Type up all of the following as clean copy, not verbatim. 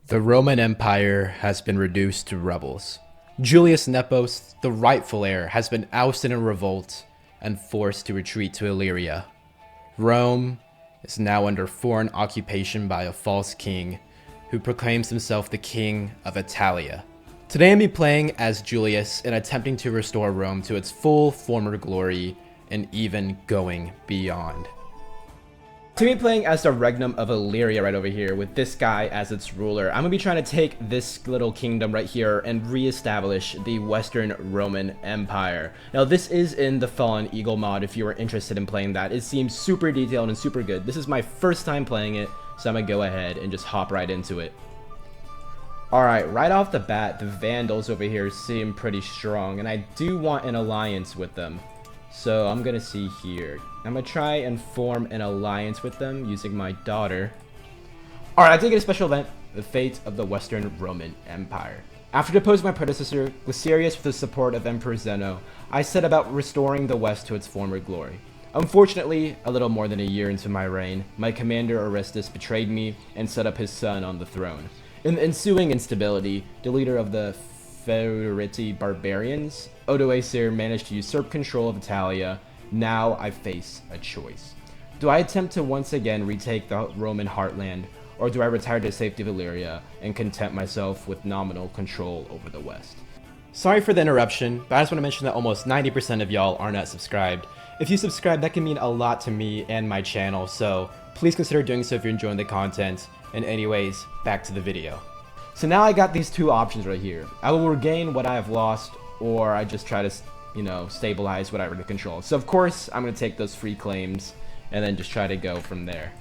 The Roman Empire has been reduced to rebels. Julius Nepos, the rightful heir, has been ousted in revolt and forced to retreat to Illyria. Rome is now under foreign occupation by a false king who proclaims himself the King of Italia. Today I'm playing as Julius and attempting to restore Rome to its full former glory and even going beyond. Today I'm playing as the Regnum of Illyria right over here with this guy as its ruler. I'm going to be trying to take this little kingdom right here and re-establish the Western Roman Empire. Now this is in the Fallen Eagle mod if you are interested in playing that. It seems super detailed and super good. This is my first time playing it, so I'm going to go ahead and just hop right into it. Alright, right off the bat, the Vandals over here seem pretty strong, and I do want an alliance with them. So I'm gonna see here. I'm gonna try and form an alliance with them using my daughter. Alright, I did get a special event, the fate of the Western Roman Empire. After deposing my predecessor, Glycerius with the support of Emperor Zeno, I set about restoring the West to its former glory. Unfortunately, a little more than a year into my reign, my commander Orestes betrayed me and set up his son on the throne. In the ensuing instability, the leader of the Feuriti barbarians, Odoacer, managed to usurp control of Italia. Now I face a choice. Do I attempt to once again retake the Roman heartland, or do I retire to the safety of Illyria and content myself with nominal control over the West? Sorry for the interruption, but I just want to mention that almost 90% of y'all are not subscribed. If you subscribe, that can mean a lot to me and my channel, so please consider doing so if you're enjoying the content. And anyways, back to the video. So now I got these two options right here. I will regain what I have lost, or I just try to, stabilize what I already control. So of course, I'm going to take those free claims and then just try to go from there.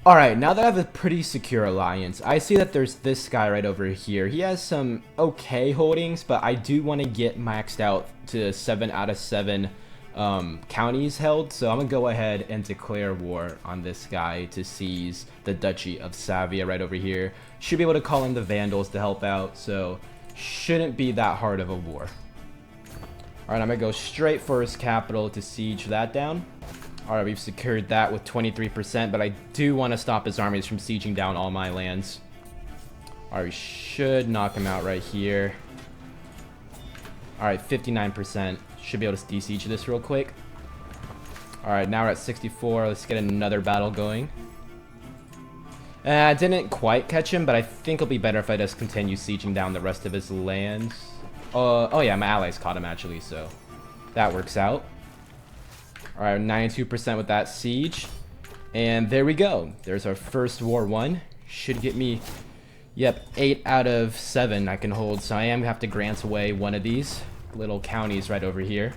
Alright, now that I have a pretty secure alliance, I see that there's this guy right over here. He has some okay holdings, but I do want to get maxed out to 7 out of 7 counties held, so I'm gonna go ahead and declare war on this guy to seize the Duchy of Savia right over here. Should be able to call in the Vandals to help out, so shouldn't be that hard of a war. Alright, I'm gonna go straight for his capital to siege that down. Alright, we've secured that with 23%, but I do want to stop his armies from sieging down all my lands. Alright, we should knock him out right here. Alright, 59%. Should be able to de-siege this real quick. Alright, now we're at 64. Let's get another battle going. I didn't quite catch him, but I think it'll be better if I just continue sieging down the rest of his lands. Oh yeah, my allies caught him actually, so that works out. Alright, 92% with that siege. And there we go. There's our first war won. Should get me, yep, 8 out of 7 I can hold. So I am going to have to grant away one of these little counties right over here.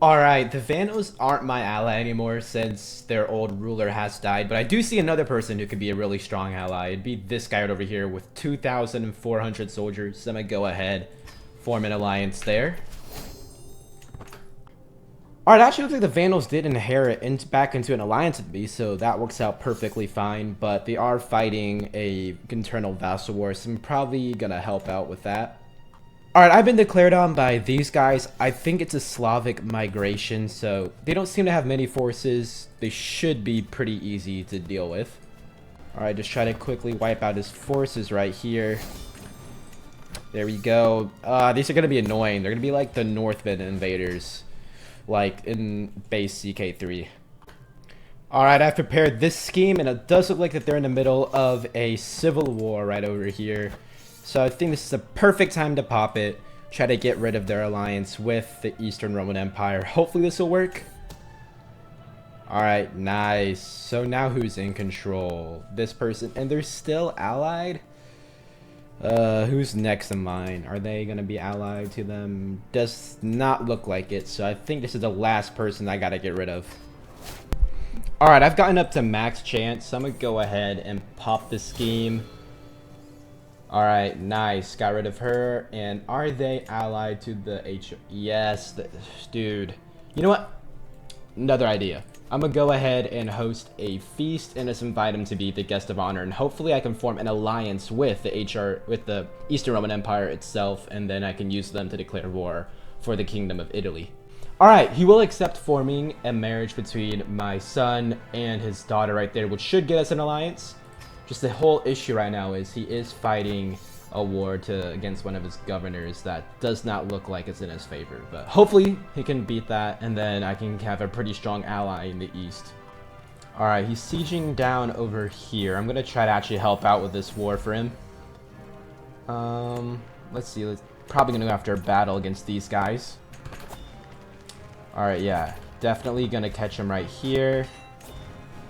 Alright, the Vandals aren't my ally anymore since their old ruler has died, but I do see another person who could be a really strong ally. It'd be this guy right over here with 2,400 soldiers. So I'm going to go ahead, form an alliance there. Alright, actually looks like the Vandals did inherit back into an alliance with me, so that works out perfectly fine, but they are fighting a internal vassal war, so I'm probably going to help out with that. Alright, I've been declared on by these guys. I think it's a Slavic migration, so they don't seem to have many forces. They should be pretty easy to deal with. Alright, just try to quickly wipe out his forces right here. There we go. These are going to be annoying. They're going to be like the Northman invaders, like in base CK3. Alright, I've prepared this scheme, and it does look like that they're in the middle of a civil war right over here. So I think this is a perfect time to pop it, try to get rid of their alliance with the Eastern Roman Empire. Hopefully this will work. Alright, nice. So now who's in control? This person, and they're still allied? Who's next in line? Are they going to be allied to them? Does not look like it, so I think this is the last person I got to get rid of. Alright, I've gotten up to max chance, so I'm going to go ahead and pop the scheme. Alright, nice. Got rid of her. And are they allied to the Yes, dude. You know what? Another idea. I'm going to go ahead and host a feast and just invite them to be the guest of honor. And hopefully I can form an alliance with the Eastern Roman Empire itself. And then I can use them to declare war for the Kingdom of Italy. Alright, he will accept forming a marriage between my son and his daughter right there, which should get us an alliance. Just the whole issue right now is he is fighting a war against one of his governors that does not look like it's in his favor. But hopefully he can beat that, and then I can have a pretty strong ally in the east. Alright, he's sieging down over here. I'm going to try to actually help out with this war for him. Let's see. Probably going to go after a battle against these guys. Alright, yeah. Definitely going to catch him right here.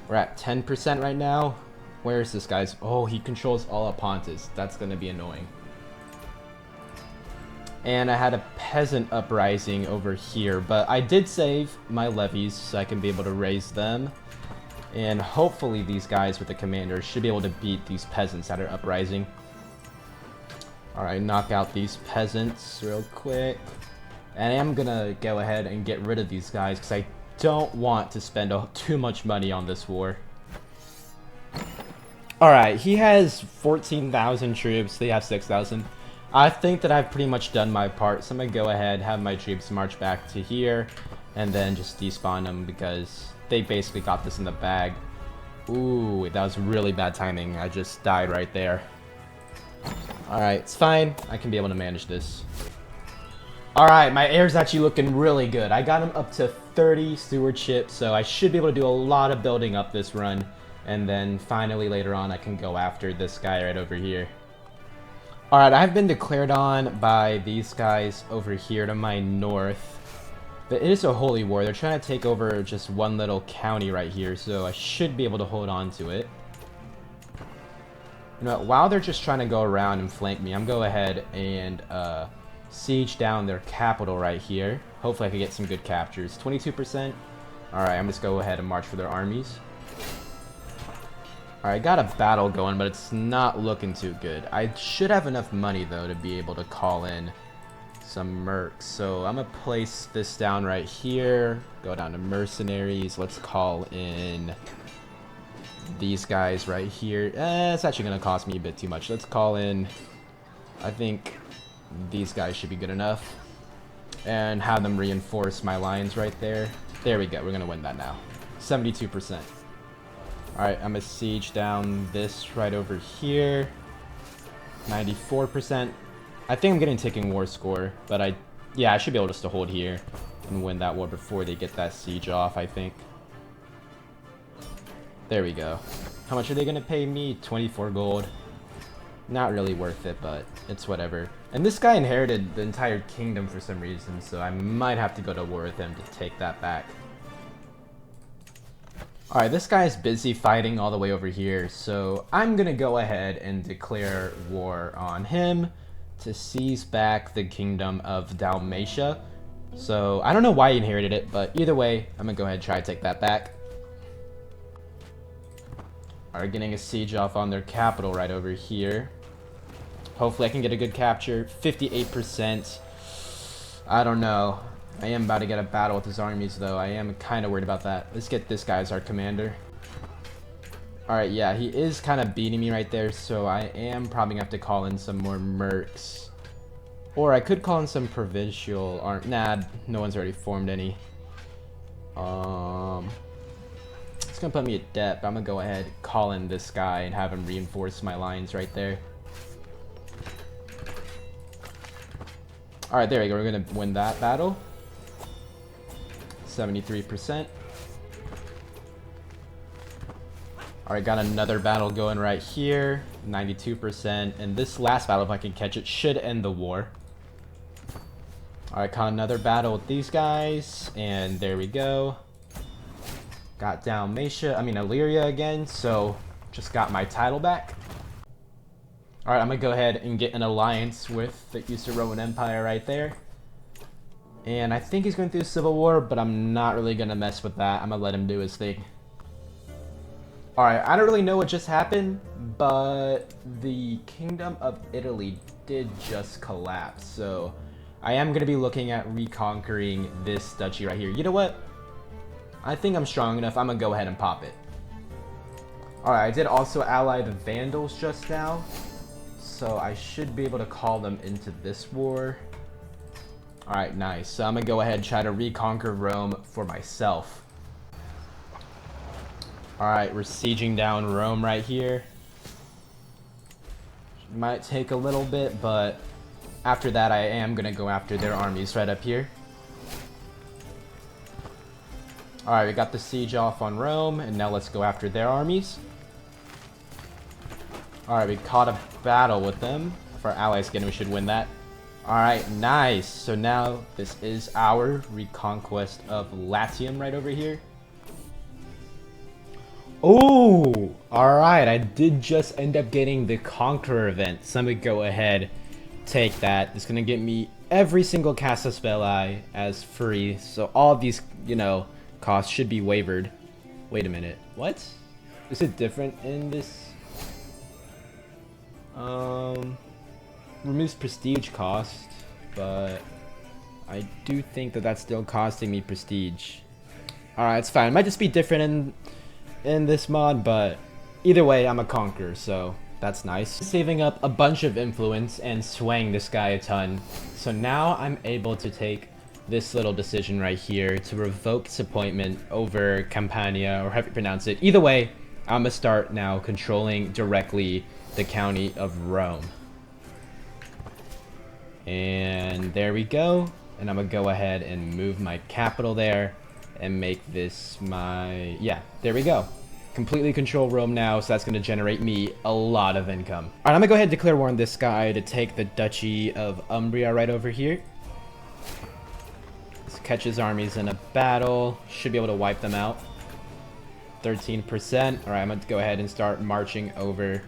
We're at 10% right now. Where is this guy's? Oh, he controls all of Pontus. That's going to be annoying. And I had a peasant uprising over here, but I did save my levies so I can be able to raise them. And hopefully these guys with the commander should be able to beat these peasants that are uprising. Alright, knock out these peasants real quick. And I am going to go ahead and get rid of these guys because I don't want to spend too much money on this war. Alright, he has 14,000 troops. They have 6,000. I think that I've pretty much done my part. So I'm going to go ahead, have my troops march back to here. And then just despawn them because they basically got this in the bag. Ooh, that was really bad timing. I just died right there. Alright, it's fine. I can be able to manage this. Alright, my heir's actually looking really good. I got him up to 30 stewardship, so I should be able to do a lot of building up this run. And then finally later on I can go after this guy right over here. Alright, I've been declared on by these guys over here to my north. But it is a holy war. They're trying to take over just one little county right here, so I should be able to hold on to it. You know what, while they're just trying to go around and flank me, I'm going to go ahead and siege down their capital right here. Hopefully I can get some good captures. 22%. Alright, I'm just going to go ahead and march for their armies. Alright, got a battle going, but it's not looking too good. I should have enough money, though, to be able to call in some mercs. So I'm going to place this down right here. Go down to mercenaries. Let's call in these guys right here. It's actually going to cost me a bit too much. Let's call in, I think these guys should be good enough. And have them reinforce my lines right there. There we go. We're going to win that now. 72%. Alright, I'm going to siege down this right over here. 94%. I think I'm getting ticking war score, but I should be able just to hold here and win that war before they get that siege off, I think. There we go. How much are they going to pay me? 24 gold. Not really worth it, but it's whatever. And this guy inherited the entire kingdom for some reason, so I might have to go to war with him to take that back. Alright, this guy is busy fighting all the way over here, so I'm going to go ahead and declare war on him to seize back the kingdom of Dalmatia. So, I don't know why he inherited it, but either way, I'm going to go ahead and try to take that back. Alright, getting a siege off on their capital right over here. Hopefully I can get a good capture. 58%. I don't know. I am about to get a battle with his armies, though. I am kind of worried about that. Let's get this guy as our commander. Alright, yeah, he is kind of beating me right there, so I am probably going to have to call in some more mercs. Or I could call in some provincial army. Nah, no one's already formed any. It's going to put me at debt, but I'm going to go ahead, call in this guy, and have him reinforce my lines right there. Alright, there we go. We're going to win that battle. 73%. Alright, got another battle going right here. 92%. And this last battle, if I can catch it, should end the war. Alright, caught another battle with these guys. And there we go. Got Illyria again. So, just got my title back. Alright, I'm going to go ahead and get an alliance with the Eastern Roman Empire right there. And I think he's going through a civil war, but I'm not really going to mess with that. I'm going to let him do his thing. Alright, I don't really know what just happened, but the Kingdom of Italy did just collapse. So I am going to be looking at reconquering this duchy right here. You know what? I think I'm strong enough. I'm going to go ahead and pop it. Alright, I did also ally the Vandals just now. So I should be able to call them into this war. Alright, nice. So I'm going to go ahead and try to reconquer Rome for myself. Alright, we're sieging down Rome right here. Might take a little bit, but after that I am gonna go after their armies right up here. Alright, we got the siege off on Rome, and now let's go after their armies. Alright, we caught a battle with them. If our allies get in, we should win that. Alright, nice. So now this is our reconquest of Latium right over here. Oh, alright, I did just end up getting the Conqueror event. So I'm gonna go ahead, take that. It's gonna get me every single Casus Belli as free. So all of these, you know, costs should be wavered. Wait a minute, what? Is it different in this? Removes prestige cost, but I do think that that's still costing me prestige. Alright, it's fine. It might just be different in this mod, but either way, I'm a conqueror, so that's nice. Saving up a bunch of influence and swaying this guy a ton. So now I'm able to take this little decision right here to revoke his appointment over Campania, or however you pronounce it. Either way, I'm gonna start now controlling directly the county of Rome. And there we go. And I'm gonna go ahead and move my capital there and make this my, yeah, there we go. Completely control Rome now, so that's gonna generate me a lot of income. All right, I'm gonna go ahead and declare war on this guy to take the Duchy of Umbria right over here. Let's catch his armies in a battle. Should be able to wipe them out. 13%. All right, I'm gonna go ahead and start marching over,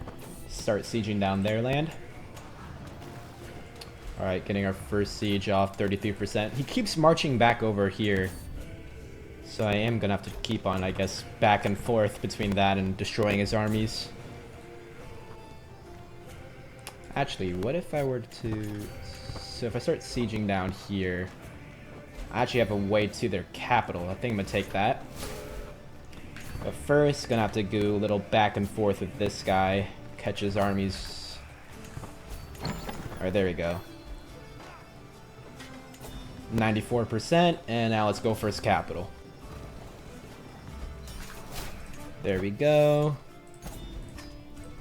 start sieging down their land. Alright, getting our first siege off, 33%. He keeps marching back over here. So I am gonna have to keep on, I guess, back and forth between that and destroying his armies. Actually, what if I were to... So if I start sieging down here, I actually have a way to their capital. I think I'm gonna take that. But first, gonna have to go a little back and forth with this guy. Catch his armies. Alright, there we go. 94%, and now let's go for his capital. There we go.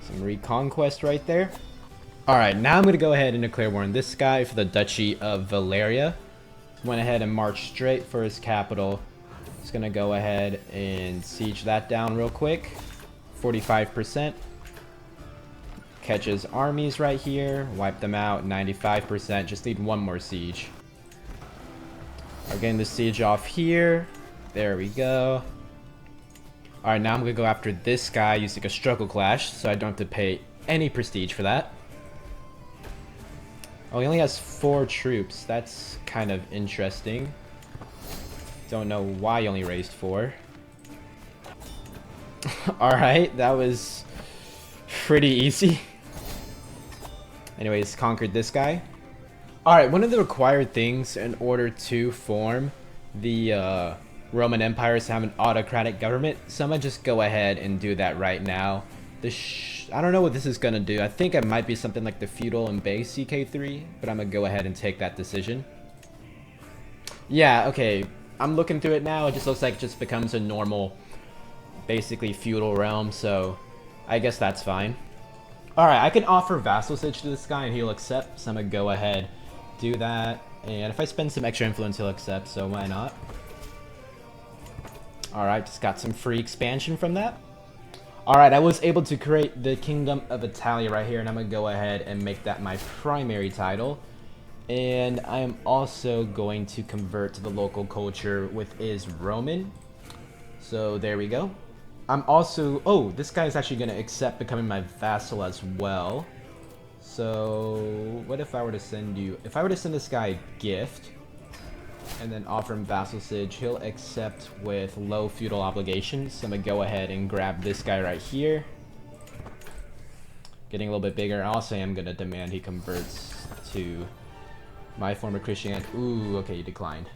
Some reconquest right there. Alright, now I'm going to go ahead and declare war on this guy for the Duchy of Valeria. Went ahead and marched straight for his capital. Just going to go ahead and siege that down real quick. 45%. Catch his armies right here. Wipe them out. 95%. Just need one more siege. We're getting the siege off here. There we go. Alright, now I'm going to go after this guy using a struggle clash, so I don't have to pay any prestige for that. Oh, he only has 4 troops. That's kind of interesting. Don't know why he only raised 4. Alright, that was pretty easy. Anyways, conquered this guy. Alright, one of the required things in order to form the Roman Empire is to have an autocratic government. So I'm going to just go ahead and do that right now. I don't know what this is going to do. I think it might be something like the feudal and base CK3, but I'm going to go ahead and take that decision. Yeah, okay. I'm looking through it now. It just looks like it just becomes a normal, basically feudal realm, so I guess that's fine. Alright, I can offer vassalage to this guy and he'll accept, so I'm going to go ahead, do that. And if I spend some extra influence, he'll accept, so why not? Alright, just got some free expansion from that. Alright, I was able to create the Kingdom of Italy right here, and I'm going to go ahead and make that my primary title. And I am also going to convert to the local culture, which is Roman. So there we go. I'm also... Oh, this guy is actually going to accept becoming my vassal as well. So what if I were to send you... If I were to send this guy a gift and then offer him vassalage, he'll accept with low feudal obligations. So I'm going to go ahead and grab this guy right here. Getting a little bit bigger. Also, I'm going to demand he converts to my form of Christianity. Ooh, okay, he declined.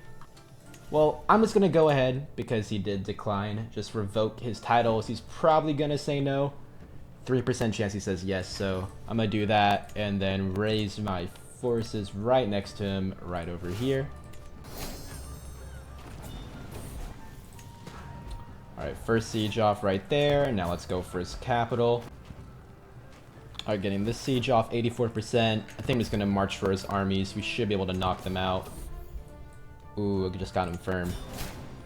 Well, I'm just going to go ahead, because he did decline, just revoke his titles. He's probably going to say no. 3% chance he says yes, so I'm going to do that and then raise my forces right next to him, right over here. Alright, first siege off right there. Now let's go for his capital. Alright, getting this siege off, 84%. I think I'm just gonna march for his armies. We should be able to knock them out. Ooh, I just got him firm.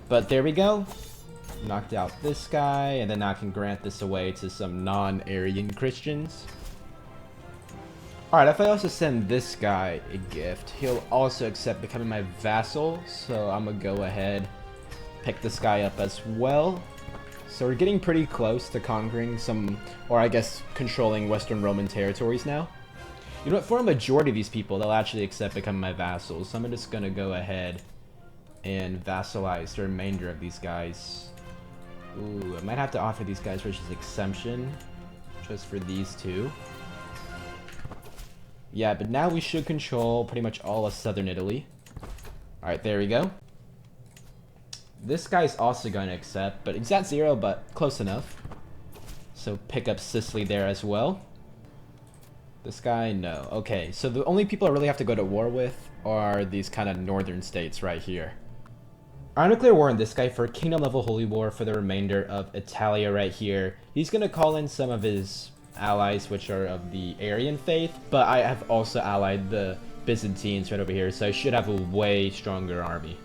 But there we go. Knocked out this guy, and then I can grant this away to some non-Aryan Christians. Alright, if I also send this guy a gift, he'll also accept becoming my vassal. So I'm gonna go ahead, pick this guy up as well. So we're getting pretty close to conquering some, or I guess controlling Western Roman territories now. You know what, for a majority of these people, they'll actually accept becoming my vassals. So I'm just gonna go ahead and vassalize the remainder of these guys. Ooh, I might have to offer these guys religious exemption, just for these two. Yeah, but now we should control pretty much all of southern Italy. Alright, there we go. This guy's also going to accept, but he's at 0, but close enough. So pick up Sicily there as well. This guy, no. Okay, so the only people I really have to go to war with are these kind of northern states right here. I'm going to declare war on this guy for kingdom level holy war for the remainder of Italia right here. He's going to call in some of his allies, which are of the Arian faith, but I have also allied the Byzantines right over here, so I should have a way stronger army.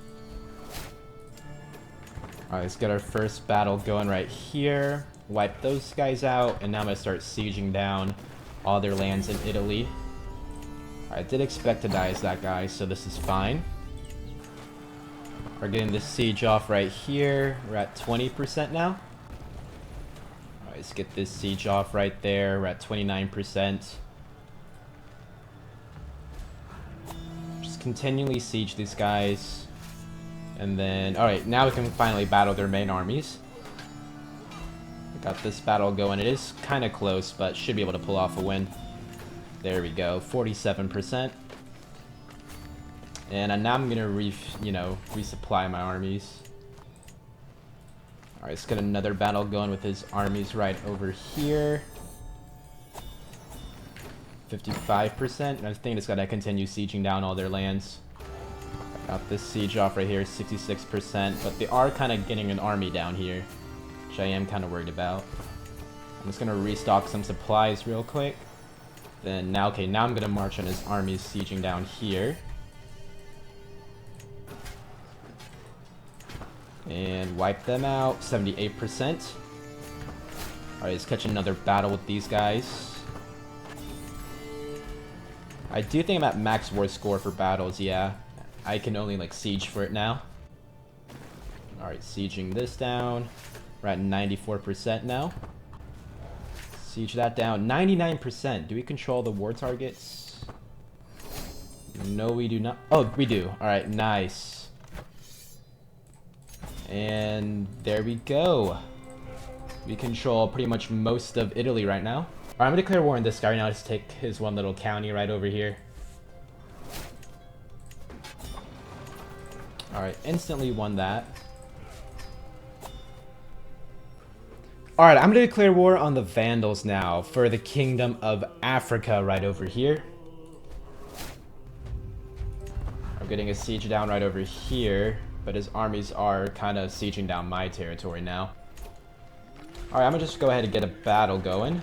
Alright, let's get our first battle going right here. Wipe those guys out, and now I'm going to start sieging down all their lands in Italy. I did expect to die as that guy, so this is fine. We're getting this siege off right here. We're at 20% now. Alright, let's get this siege off right there. We're at 29%. Just continually siege these guys. And then, alright, now we can finally battle their main armies. We got this battle going. It is kind of close, but should be able to pull off a win. There we go, 47%. And now I'm gonna resupply my armies. Alright, let's get another battle going with his armies right over here. 55%. And I think it's gotta continue sieging down all their lands. Got this siege off right here, 66%, but they are kind of getting an army down here, which I am kind of worried about. I'm just gonna restock some supplies real quick. Then now, okay, now I'm gonna march on his armies sieging down here. And wipe them out, 78%. Alright, let's catch another battle with these guys. I do think I'm at max war score for battles, yeah. I can only like siege for it now. Alright, sieging this down. We're at 94% now. Siege that down. 99%. Do we control the war targets? No, we do not. Oh, we do. Alright, nice. And there we go. We control pretty much most of Italy right now. Alright, I'm gonna declare war on this guy right now. Just take his one little county right over here. Alright, instantly won that. Alright, I'm going to declare war on the Vandals now for the Kingdom of Africa right over here. I'm getting a siege down right over here, but his armies are kind of sieging down my territory now. Alright, I'm going to just go ahead and get a battle going.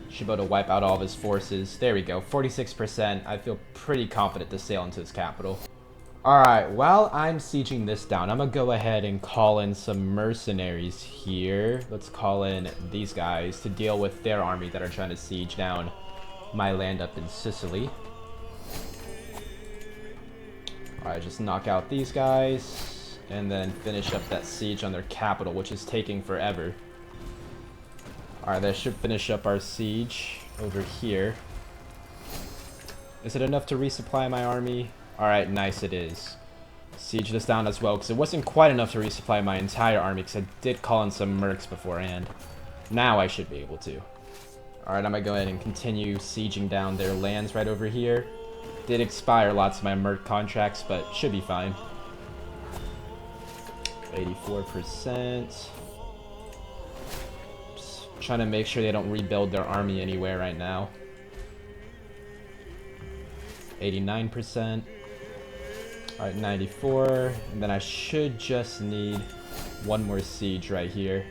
Should be able to wipe out all of his forces. There we go, 46%. I feel pretty confident to sail into his capital. Alright, while I'm sieging this down, I'm gonna go ahead and call in some mercenaries here. Let's call in these guys to deal with their army that are trying to siege down my land up in Sicily. Alright, just knock out these guys, and then finish up that siege on their capital, which is taking forever. Alright, that should finish up our siege over here. Is it enough to resupply my army? Alright, nice, it is. Siege this down as well, because it wasn't quite enough to resupply my entire army, because I did call in some mercs beforehand. Now I should be able to. Alright, I'm going to go ahead and continue sieging down their lands right over here. Did expire lots of my merc contracts, but should be fine. 84%. Just trying to make sure they don't rebuild their army anywhere right now. 89%. Alright, 94, and then I should just need one more siege right here.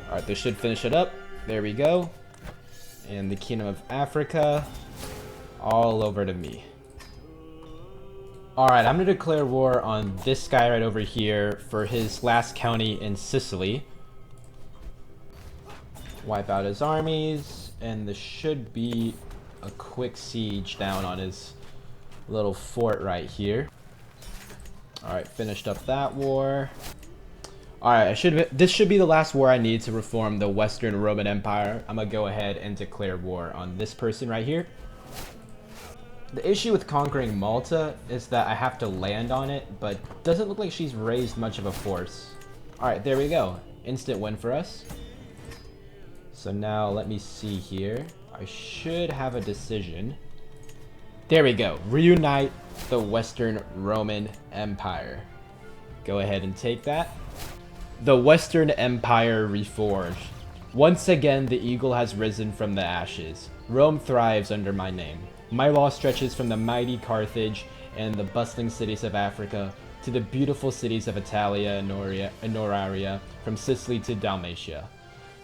Alright, this should finish it up. There we go. And the Kingdom of Africa, all over to me. Alright, I'm going to declare war on this guy right over here for his last county in Sicily. Wipe out his armies, and this should be a quick siege down on his little fort right here. Alright, finished up that war. Alright, this should be the last war I need to reform the Western Roman Empire. I'm gonna go ahead and declare war on this person right here. The issue with conquering Malta is that I have to land on it, but doesn't look like she's raised much of a force. Alright, there we go. Instant win for us. So now let me see here. I should have a decision. There we go. Reunite the Western Roman Empire. Go ahead and take that. The Western Empire reforged. Once again, the eagle has risen from the ashes. Rome thrives under my name. My law stretches from the mighty Carthage and the bustling cities of Africa to the beautiful cities of Italia and Illyria, from Sicily to Dalmatia.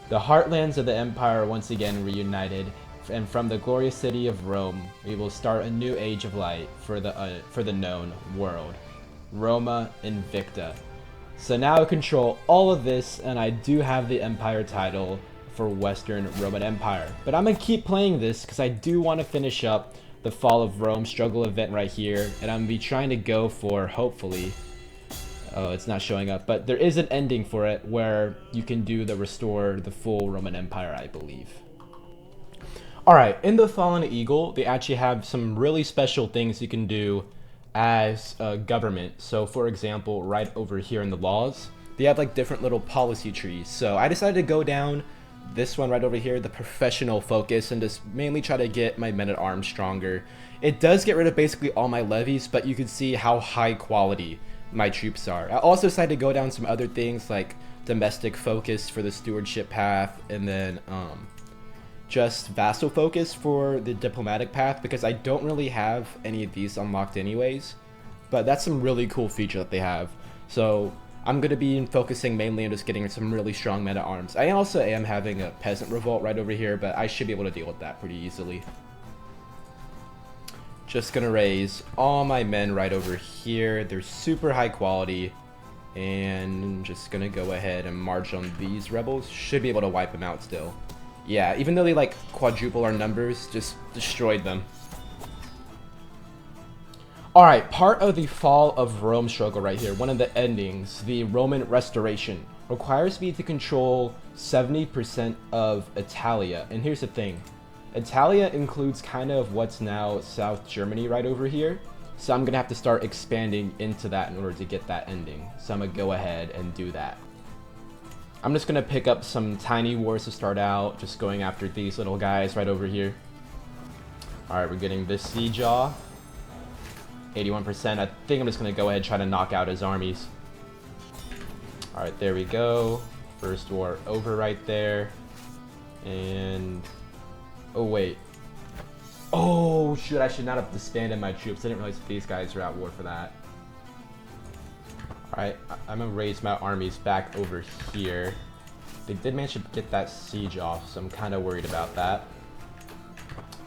The heartlands of the empire are once again reunited, and from the glorious city of Rome, we will start a new age of light for the known world. Roma Invicta. So now I control all of this, and I do have the empire title for Western Roman Empire. But I'm going to keep playing this because I do want to finish up the Fall of Rome struggle event right here, and I'm going to be trying to go for, hopefully, oh, it's not showing up, but there is an ending for it where you can do the restore the full Roman Empire, I believe. Alright, in the Fallen Eagle, they actually have some really special things you can do as a government. So for example, right over here in the laws, they have like different little policy trees. So I decided to go down this one right over here, the professional focus, and just mainly try to get my men-at-arms stronger. It does get rid of basically all my levies, but you can see how high quality my troops are. I also decided to go down some other things like domestic focus for the stewardship path, and then just vassal focus for the diplomatic path, because I don't really have any of these unlocked anyways, but that's some really cool feature that they have. So I'm going to be focusing mainly on just getting some really strong men-at-arms. I also am having a peasant revolt right over here, but I should be able to deal with that pretty easily. Just going to raise all my men right over here. They're super high quality, and I'm just going to go ahead and march on these rebels. Should be able to wipe them out still. Yeah, even though they like quadruple our numbers, just destroyed them. Alright, part of the Fall of Rome struggle right here, one of the endings, the Roman Restoration, requires me to control 70% of Italia. And here's the thing, Italia includes kind of what's now South Germany right over here. So I'm going to have to start expanding into that in order to get that ending. So I'm going to go ahead and do that. I'm just going to pick up some tiny wars to start out, just going after these little guys right over here. Alright, we're getting this siege off. 81%. I think I'm just going to go ahead and try to knock out his armies. Alright, there we go. First war over right there. And... oh, wait. Oh, shoot, I should not have disbanded my troops. I didn't realize that these guys are at war for that. Alright, I'm going to raise my armies back over here. They did manage to get that siege off, so I'm kind of worried about that.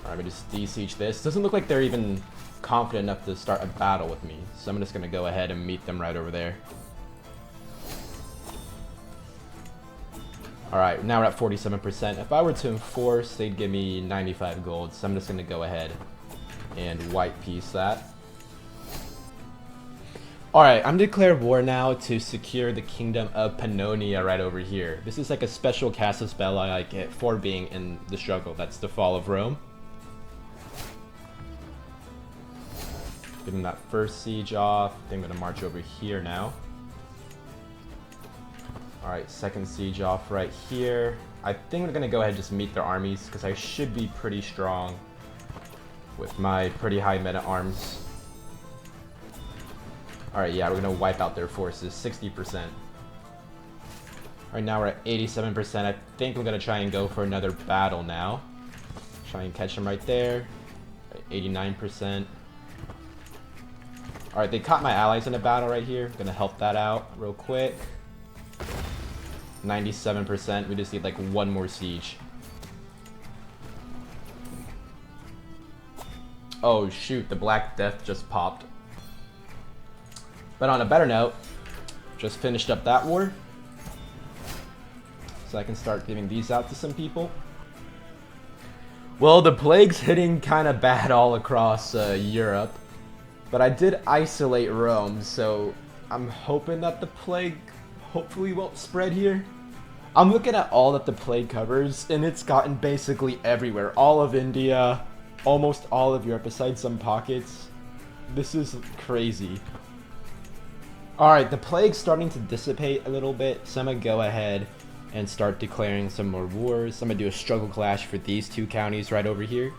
Alright, we just de-siege this. Doesn't look like they're even confident enough to start a battle with me, so I'm just going to go ahead and meet them right over there. Alright, now we're at 47%. If I were to enforce, they'd give me 95 gold, so I'm just going to go ahead and white piece that. Alright, I'm declared war now to secure the kingdom of Pannonia right over here. This is like a special casus belli I get for being in the struggle. That's the Fall of Rome. Give them that first siege off. I think I'm going to march over here now. Alright, second siege off right here. I think we're going to go ahead and just meet their armies, because I should be pretty strong with my pretty high men-at-arms. Alright, yeah, we're going to wipe out their forces, 60%. Alright, now we're at 87%. I think I'm going to try and go for another battle now. Try and catch them right there. 89%. Alright, they caught my allies in a battle right here. Going to help that out real quick. 97%. We just need like one more siege. Oh shoot, the Black Death just popped. But on a better note, just finished up that war. So I can start giving these out to some people. Well, the plague's hitting kind of bad all across Europe. But I did isolate Rome, so I'm hoping that the plague hopefully won't spread here. I'm looking at all that the plague covers, and it's gotten basically everywhere. All of India, almost all of Europe, besides some pockets. This is crazy. Alright, the plague's starting to dissipate a little bit, so I'm gonna go ahead and start declaring some more wars. I'm gonna do a struggle clash for these two counties right over here.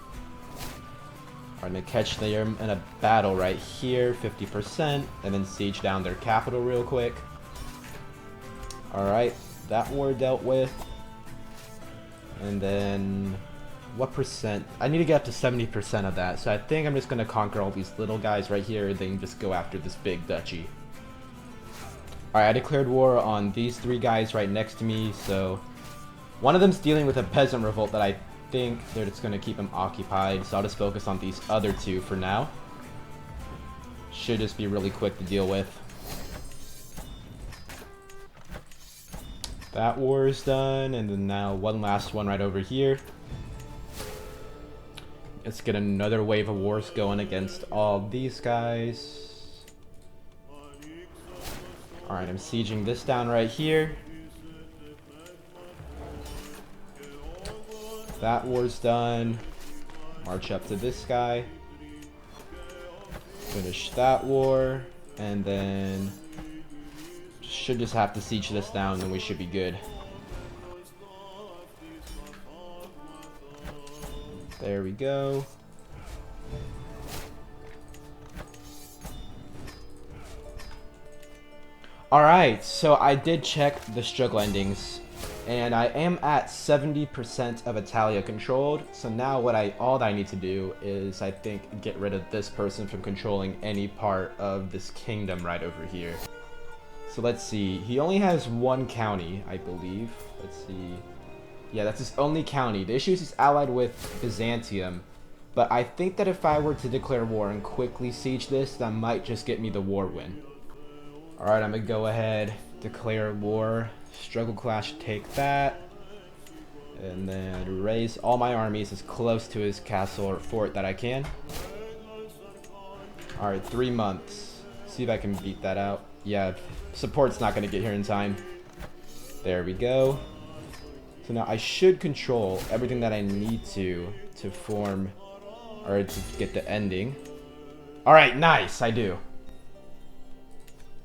I'm gonna catch them in a battle right here, 50%, and then siege down their capital real quick. Alright, that war dealt with. And then, what percent? I need to get up to 70% of that, so I think I'm just gonna conquer all these little guys right here, and then just go after this big duchy. Alright, I declared war on these three guys right next to me, so one of them's dealing with a peasant revolt that I think they're just going to keep him occupied, so I'll just focus on these other two for now. Should just be really quick to deal with. That war is done, and then now one last one right over here. Let's get another wave of wars going against all these guys. Alright, I'm sieging this down right here. That war's done. March up to this guy. Finish that war. And then should just have to siege this down, and we should be good. There we go. Alright, so I did check the struggle endings, and I am at 70% of Italia controlled. So now all that I need to do is, I think, get rid of this person from controlling any part of this kingdom right over here. So let's see, he only has one county, I believe. Let's see. Yeah, that's his only county. The issue is he's allied with Byzantium, but I think that if I were to declare war and quickly siege this, that might just get me the war win. Alright, I'm gonna go ahead, declare war, struggle clash, take that, and then raise all my armies as close to his castle or fort that I can. Alright, 3 months. See if I can beat that out. Yeah, support's not gonna get here in time. There we go. So now I should control everything that I need to form, or to get the ending. Alright, nice, I do.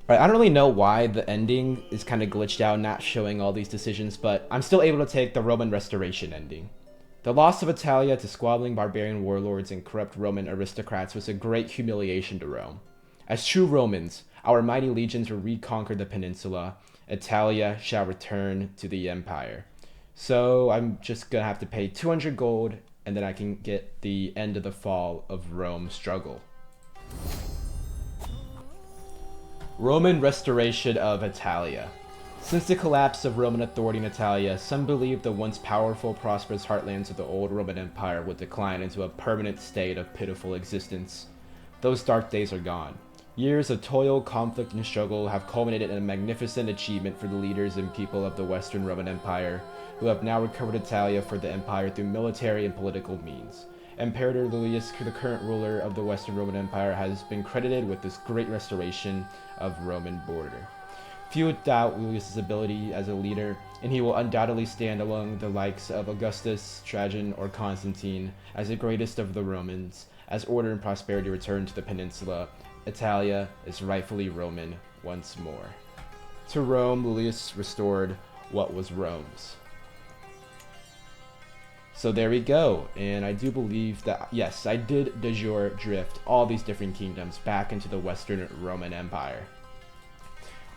Alright, I don't really know why the ending is kind of glitched out, not showing all these decisions, but I'm still able to take the Roman Restoration ending. The loss of Italia to squabbling barbarian warlords and corrupt Roman aristocrats was a great humiliation to Rome. As true Romans, our mighty legions will reconquer the peninsula. Italia shall return to the empire. So I'm just gonna have to pay 200 gold, and then I can get the end of the fall of Rome struggle. Roman restoration of Italia. Since the collapse of Roman authority in Italia, some believed the once powerful, prosperous heartlands of the old Roman Empire would decline into a permanent state of pitiful existence. Those dark days are gone. Years of toil, conflict, and struggle have culminated in a magnificent achievement for the leaders and people of the Western Roman Empire, who have now recovered Italia for the empire through military and political means. Imperator Iulius, the current ruler of the Western Roman Empire, has been credited with this great restoration of Roman border. Few doubt Iulius' ability as a leader, and he will undoubtedly stand among the likes of Augustus, Trajan, or Constantine as the greatest of the Romans. As order and prosperity return to the peninsula, Italia is rightfully Roman once more. To Rome, Iulius restored what was Rome's. So there we go, and I do believe that, yes, I did de jure drift all these different kingdoms back into the Western Roman Empire.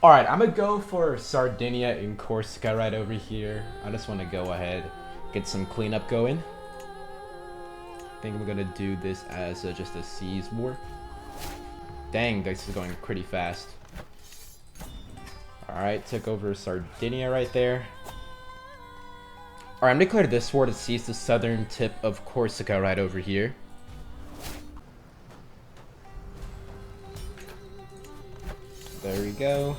Alright, I'm gonna go for Sardinia and Corsica right over here. I just want to go ahead, get some cleanup going. I think I'm gonna do this as just a siege war. Dang, this is going pretty fast. Alright, took over Sardinia right there. Alright, I'm gonna declare this war to seize the southern tip of Corsica right over here. There we go.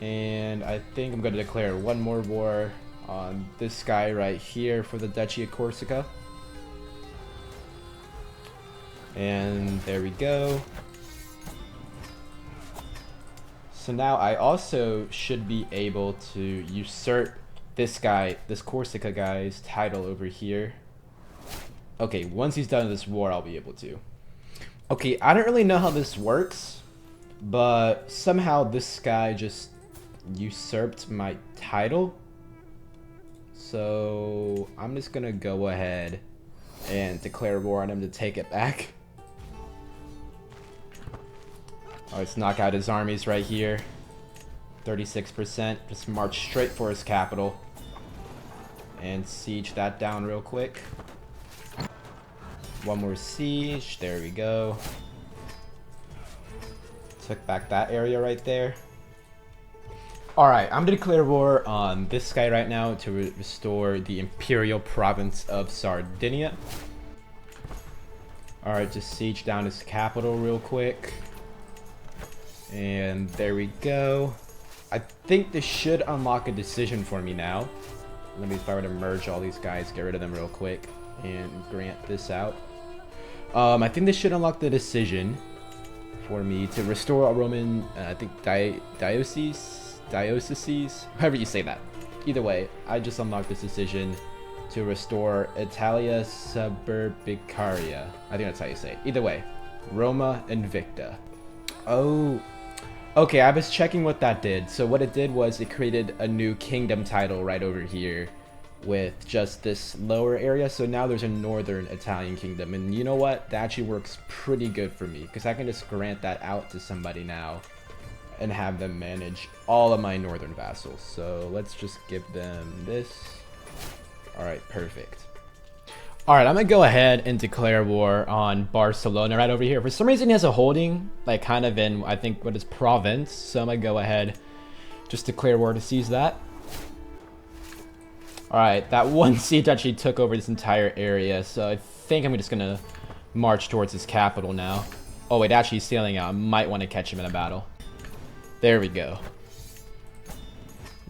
And I think I'm gonna declare one more war on this guy right here for the Duchy of Corsica. And there we go. So now I also should be able to usurp this guy, this Corsica guy's title over here. Okay, once he's done this war, I'll be able to. Okay, I don't really know how this works, but somehow this guy just usurped my title. So I'm just gonna go ahead and declare war on him to take it back. Let's knock out his armies right here. 36%. Just march straight for his capital. And siege that down real quick. One more siege. There we go. Took back that area right there. Alright, I'm going to declare war on this guy right now to restore the imperial province of Sardinia. Alright, just siege down his capital real quick. And there we go. I think this should unlock a decision for me now. Let me, if I were to merge all these guys, get rid of them real quick, and grant this out. I think this should unlock the decision for me to restore a Roman, I think dioceses, however you say that. Either way, I just unlocked this decision to restore Italia Suburbicaria. I think that's how you say it. Either way, Roma Invicta. Oh, okay, I was checking what that did. So what it did was it created a new kingdom title right over here with just this lower area. So now there's a northern Italian kingdom, and you know what? That actually works pretty good for me because I can just grant that out to somebody now and have them manage all of my northern vassals. So let's just give them this. All right, perfect. All right, I'm gonna go ahead and declare war on Barcelona right over here. For some reason, he has a holding, like kind of in, I think, what is province. So I'm gonna go ahead, just declare war to seize that. All right, that one siege actually took over this entire area. So I think I'm just gonna march towards his capital now. Oh wait, actually he's sailing out. I might want to catch him in a battle. There we go.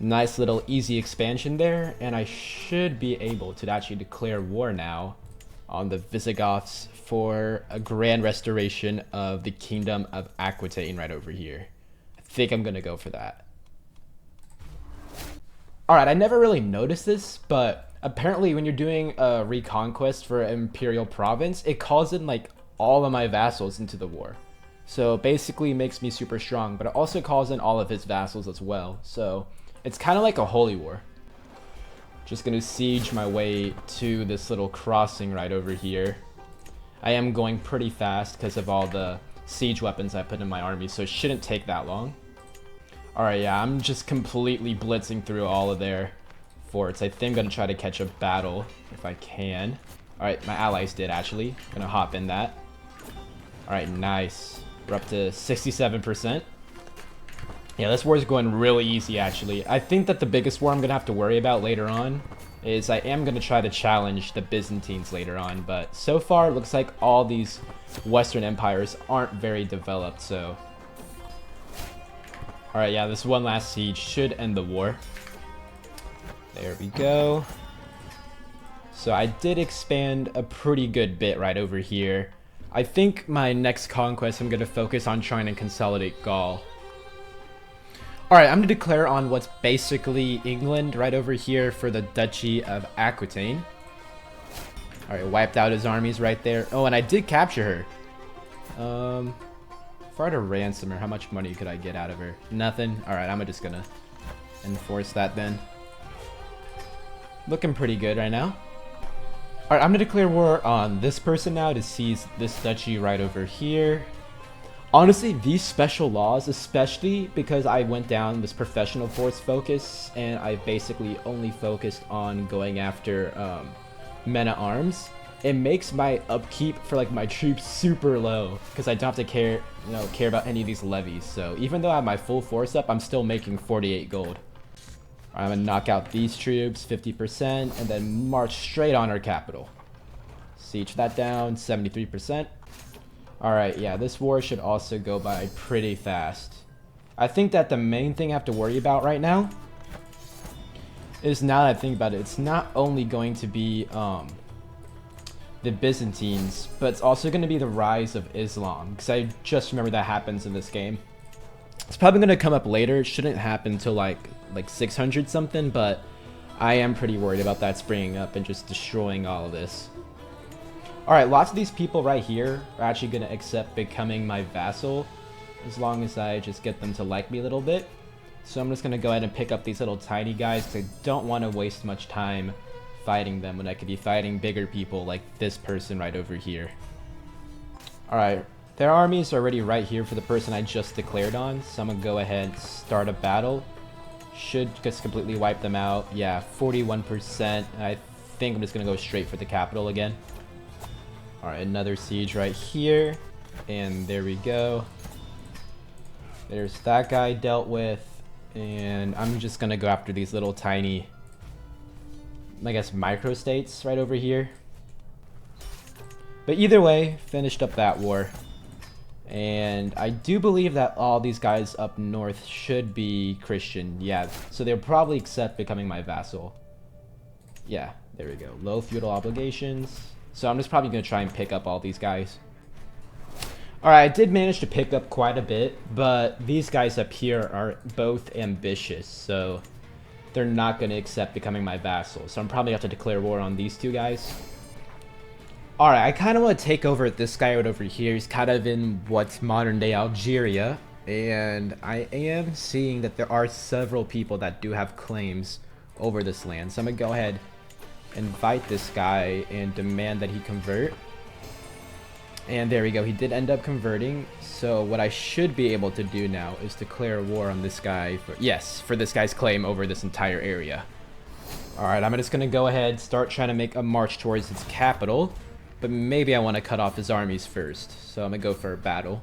Nice little easy expansion there, and I should be able to actually declare war now on the Visigoths for a grand restoration of the kingdom of Aquitaine right over here. I think I'm gonna go for that. Alright, I never really noticed this, but apparently when you're doing a reconquest for an imperial province, it calls in like all of my vassals into the war. So basically it makes me super strong, but it also calls in all of his vassals as well. So it's kind of like a holy war. Just gonna siege my way to this little crossing right over here. I am going pretty fast because of all the siege weapons I put in my army, so it shouldn't take that long. Alright, yeah, I'm just completely blitzing through all of their forts. I think I'm gonna try to catch a battle if I can. Alright, my allies did actually. Gonna hop in that. Alright, nice. We're up to 67%. Yeah, this war is going really easy, actually. I think that the biggest war I'm going to have to worry about later on is I am going to try to challenge the Byzantines later on. But so far, it looks like all these Western empires aren't very developed, so... Alright, yeah, this one last siege should end the war. There we go. So I did expand a pretty good bit right over here. I think my next conquest, I'm going to focus on trying to consolidate Gaul. Alright, I'm going to declare on what's basically England right over here for the Duchy of Aquitaine. Alright, wiped out his armies right there. Oh, and I did capture her. If I were to ransom her, how much money could I get out of her? Nothing. Alright, I'm just going to enforce that then. Looking pretty good right now. Alright, I'm going to declare war on this person now to seize this duchy right over here. Honestly, these special laws, especially because I went down this professional force focus and I basically only focused on going after men-at-arms, it makes my upkeep for like my troops super low because I don't have to care about any of these levies. So even though I have my full force up, I'm still making 48 gold. I'm gonna knock out these troops 50% and then march straight on our capital. Siege that down 73%. Alright, yeah, this war should also go by pretty fast. I think that the main thing I have to worry about right now is, now that I think about it, it's not only going to be the Byzantines, but it's also going to be the rise of Islam, because I just remember that happens in this game. It's probably going to come up later. It shouldn't happen until like 600 something, but I am pretty worried about that springing up and just destroying all of this. Alright, lots of these people right here are actually going to accept becoming my vassal, as long as I just get them to like me a little bit. So I'm just going to go ahead and pick up these little tiny guys, because I don't want to waste much time fighting them when I could be fighting bigger people like this person right over here. Alright, their armies are already right here for the person I just declared on, so I'm going to go ahead and start a battle. Should just completely wipe them out. Yeah, 41%. I think I'm just going to go straight for the capital again. Alright, another siege right here. And there we go. There's that guy dealt with. And I'm just going to go after these little tiny, I guess, microstates right over here. But either way, finished up that war. And I do believe that all these guys up north should be Christian. Yeah, so they'll probably accept becoming my vassal. Yeah, there we go. Low feudal obligations. So I'm just probably going to try and pick up all these guys. Alright, I did manage to pick up quite a bit, but these guys up here are both ambitious, so they're not going to accept becoming my vassal. So I'm probably going to have to declare war on these two guys. Alright, I kind of want to take over this guy right over here. He's kind of in what's modern day Algeria, and I am seeing that there are several people that do have claims over this land. So I'm going to go ahead and invite this guy and demand that he convert. And there we go, he did end up converting. So what I should be able to do now is declare war on this guy for this guy's claim over this entire area. Alright, I'm just going to go ahead, start trying to make a march towards his capital. But maybe I want to cut off his armies first. So I'm going to go for a battle.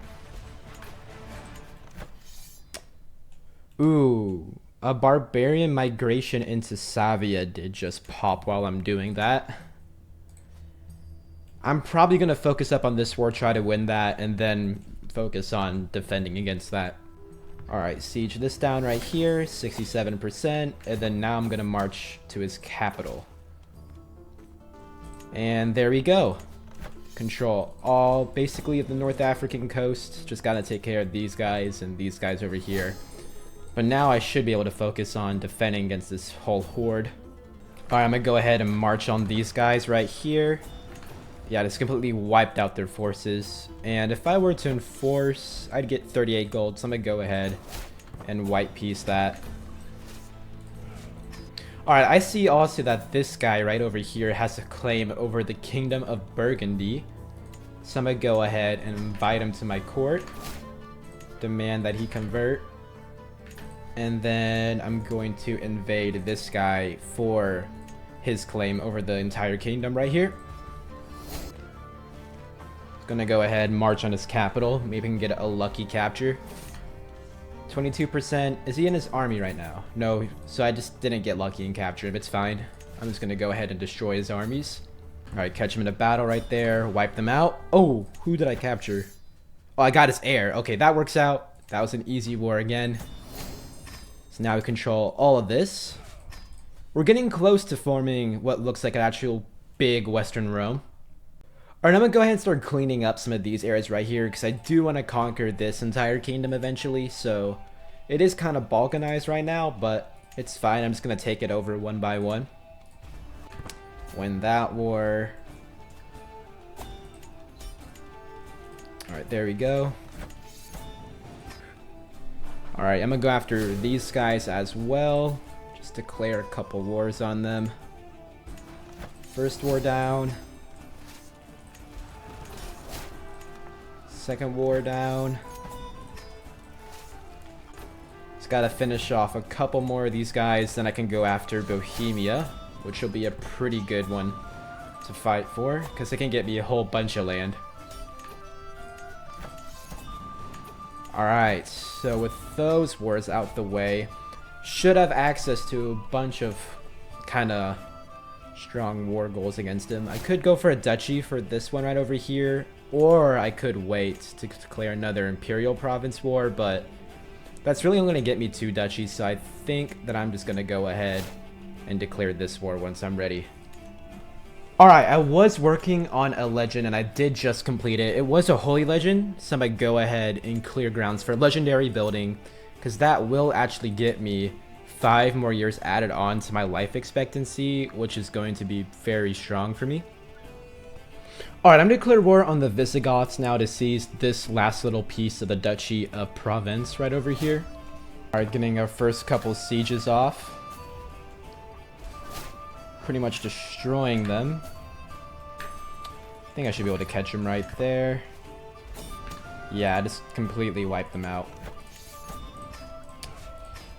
Ooh, a barbarian migration into Savia did just pop while I'm doing that. I'm probably going to focus up on this war, try to win that, and then focus on defending against that. Alright, siege this down right here, 67%, and then now I'm going to march to his capital. And there we go. Control all, basically, of the North African coast. Just got to take care of these guys and these guys over here. But now I should be able to focus on defending against this whole horde. Alright, I'm going to go ahead and march on these guys right here. Yeah, just completely wiped out their forces. And if I were to enforce, I'd get 38 gold. So I'm going to go ahead and white piece that. Alright, I see also that this guy right over here has a claim over the Kingdom of Burgundy. So I'm going to go ahead and invite him to my court. Demand that he convert. And then I'm going to invade this guy for his claim over the entire kingdom right here. Gonna go ahead and march on his capital. Maybe I can get a lucky capture. 22%. Is he in his army right now? No, so I just didn't get lucky and capture him. It's fine. I'm just gonna go ahead and destroy his armies. Alright, catch him in a battle right there. Wipe them out. Oh, who did I capture? Oh, I got his heir. Okay, that works out. That was an easy war again. So now we control all of this. We're getting close to forming what looks like an actual big Western Rome. Alright, I'm going to go ahead and start cleaning up some of these areas right here, because I do want to conquer this entire kingdom eventually, so it is kind of balkanized right now, but it's fine. I'm just going to take it over one by one. Win that war. Alright, there we go. Alright, I'm going to go after these guys as well. Just declare a couple wars on them. First war down. Second war down. Just gotta finish off a couple more of these guys, then I can go after Bohemia, which will be a pretty good one. to fight for, because it can get me a whole bunch of land. Alright, so with those wars out the way, should have access to a bunch of kind of strong war goals against him. I could go for a duchy for this one right over here, or I could wait to declare another imperial province war, but that's really only going to get me 2 duchies, so I think that I'm just going to go ahead and declare this war once I'm ready. Alright, I was working on a legend and I did just complete it. It was a holy legend, so I'm going to go ahead and clear grounds for legendary building, because that will actually get me 5 more years added on to my life expectancy, which is going to be very strong for me. Alright, I'm going to declare war on the Visigoths now to seize this last little piece of the Duchy of Provence right over here. Alright, getting our first couple sieges off. Pretty much destroying them. I think I should be able to catch them right there. Yeah, I just completely wiped them out.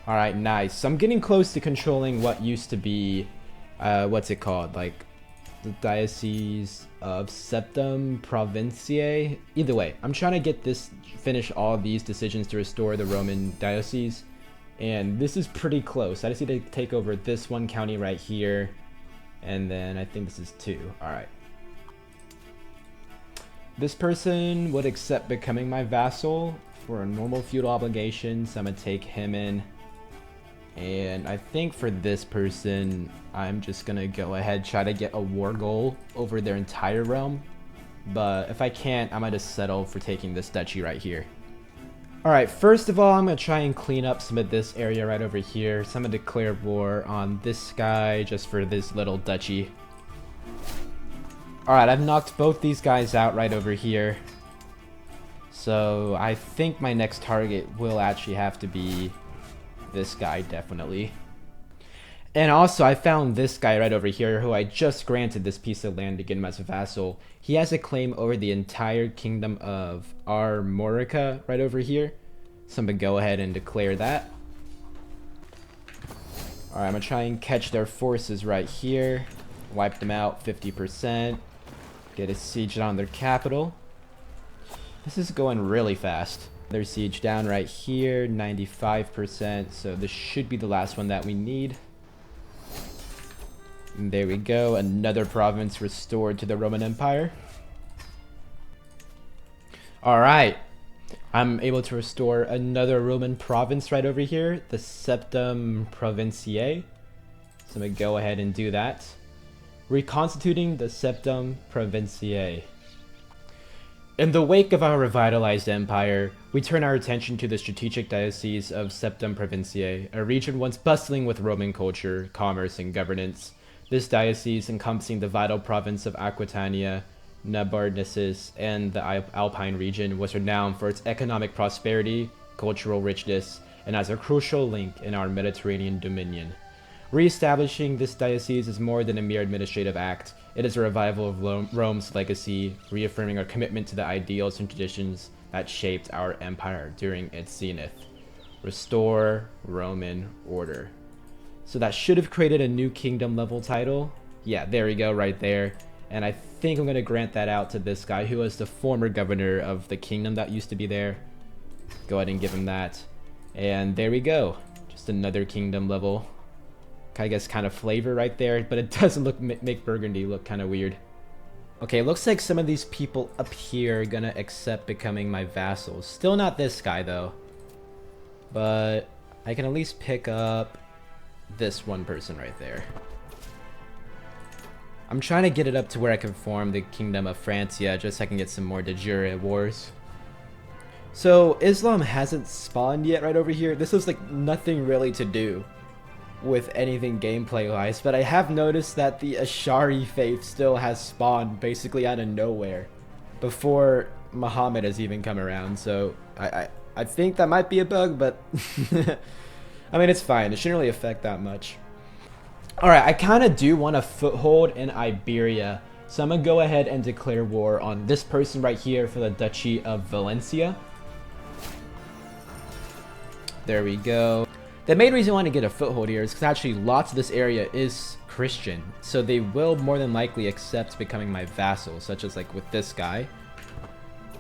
Alright, nice. So I'm getting close to controlling what used to be, what's it called? Like, the Diocese of Septem Provinciae. Either way, I'm trying to get this, finish all of these decisions to restore the Roman diocese. And this is pretty close. I just need to take over this one county right here. And then I think this is 2. Alright. This person would accept becoming my vassal for a normal feudal obligation, so I'm going to take him in. And I think for this person, I'm just going to go ahead try to get a war goal over their entire realm. But if I can't, I'm going to settle for taking this duchy right here. Alright, first of all, I'm going to try and clean up some of this area right over here. So I'm going to declare war on this guy just for this little duchy. Alright, I've knocked both these guys out right over here. So I think my next target will actually have to be this guy, definitely. And also, I found this guy right over here who I just granted this piece of land to get him as a vassal. He has a claim over the entire kingdom of Armorica right over here. So I'm going to go ahead and declare that. Alright, I'm going to try and catch their forces right here. Wipe them out 50%. Get a siege on their capital. This is going really fast. Their siege down right here, 95%. So this should be the last one that we need. And there we go, another province restored to the Roman Empire. Alright, I'm able to restore another Roman province right over here, the Septem Provinciae. So I'm going to go ahead and do that. Reconstituting the Septem Provinciae. In the wake of our revitalized empire, we turn our attention to the strategic diocese of Septem Provinciae, a region once bustling with Roman culture, commerce, and governance. This diocese, encompassing the vital province of Aquitania, Narbonensis, and the Alpine region, was renowned for its economic prosperity, cultural richness, and as a crucial link in our Mediterranean dominion. Re-establishing this diocese is more than a mere administrative act. It is a revival of Rome's legacy, reaffirming our commitment to the ideals and traditions that shaped our empire during its zenith. Restore Roman order. So that should have created a new kingdom level title. Yeah, there we go, right there. And I think I'm going to grant that out to this guy who was the former governor of the kingdom that used to be there. Go ahead and give him that. And there we go. Just another kingdom level. I guess kind of flavor right there, but it doesn't look make Burgundy look kind of weird. Okay, looks like some of these people up here are gonna accept becoming my vassals. Still not this guy though. But I can at least pick up this one person right there. I'm trying to get it up to where I can form the Kingdom of Francia just so I can get some more de jure wars. So Islam hasn't spawned yet right over here. This was like nothing really to do with anything gameplay wise, but I have noticed that the Ashari faith still has spawned basically out of nowhere before Muhammad has even come around. So I think that might be a bug, but I mean, it's fine. It shouldn't really affect that much. Alright, I kind of do want a foothold in Iberia, so I'm going to go ahead and declare war on this person right here for the Duchy of Valencia. There we go. The main reason I want to get a foothold here is because actually lots of this area is Christian, so they will more than likely accept becoming my vassal, such as like with this guy.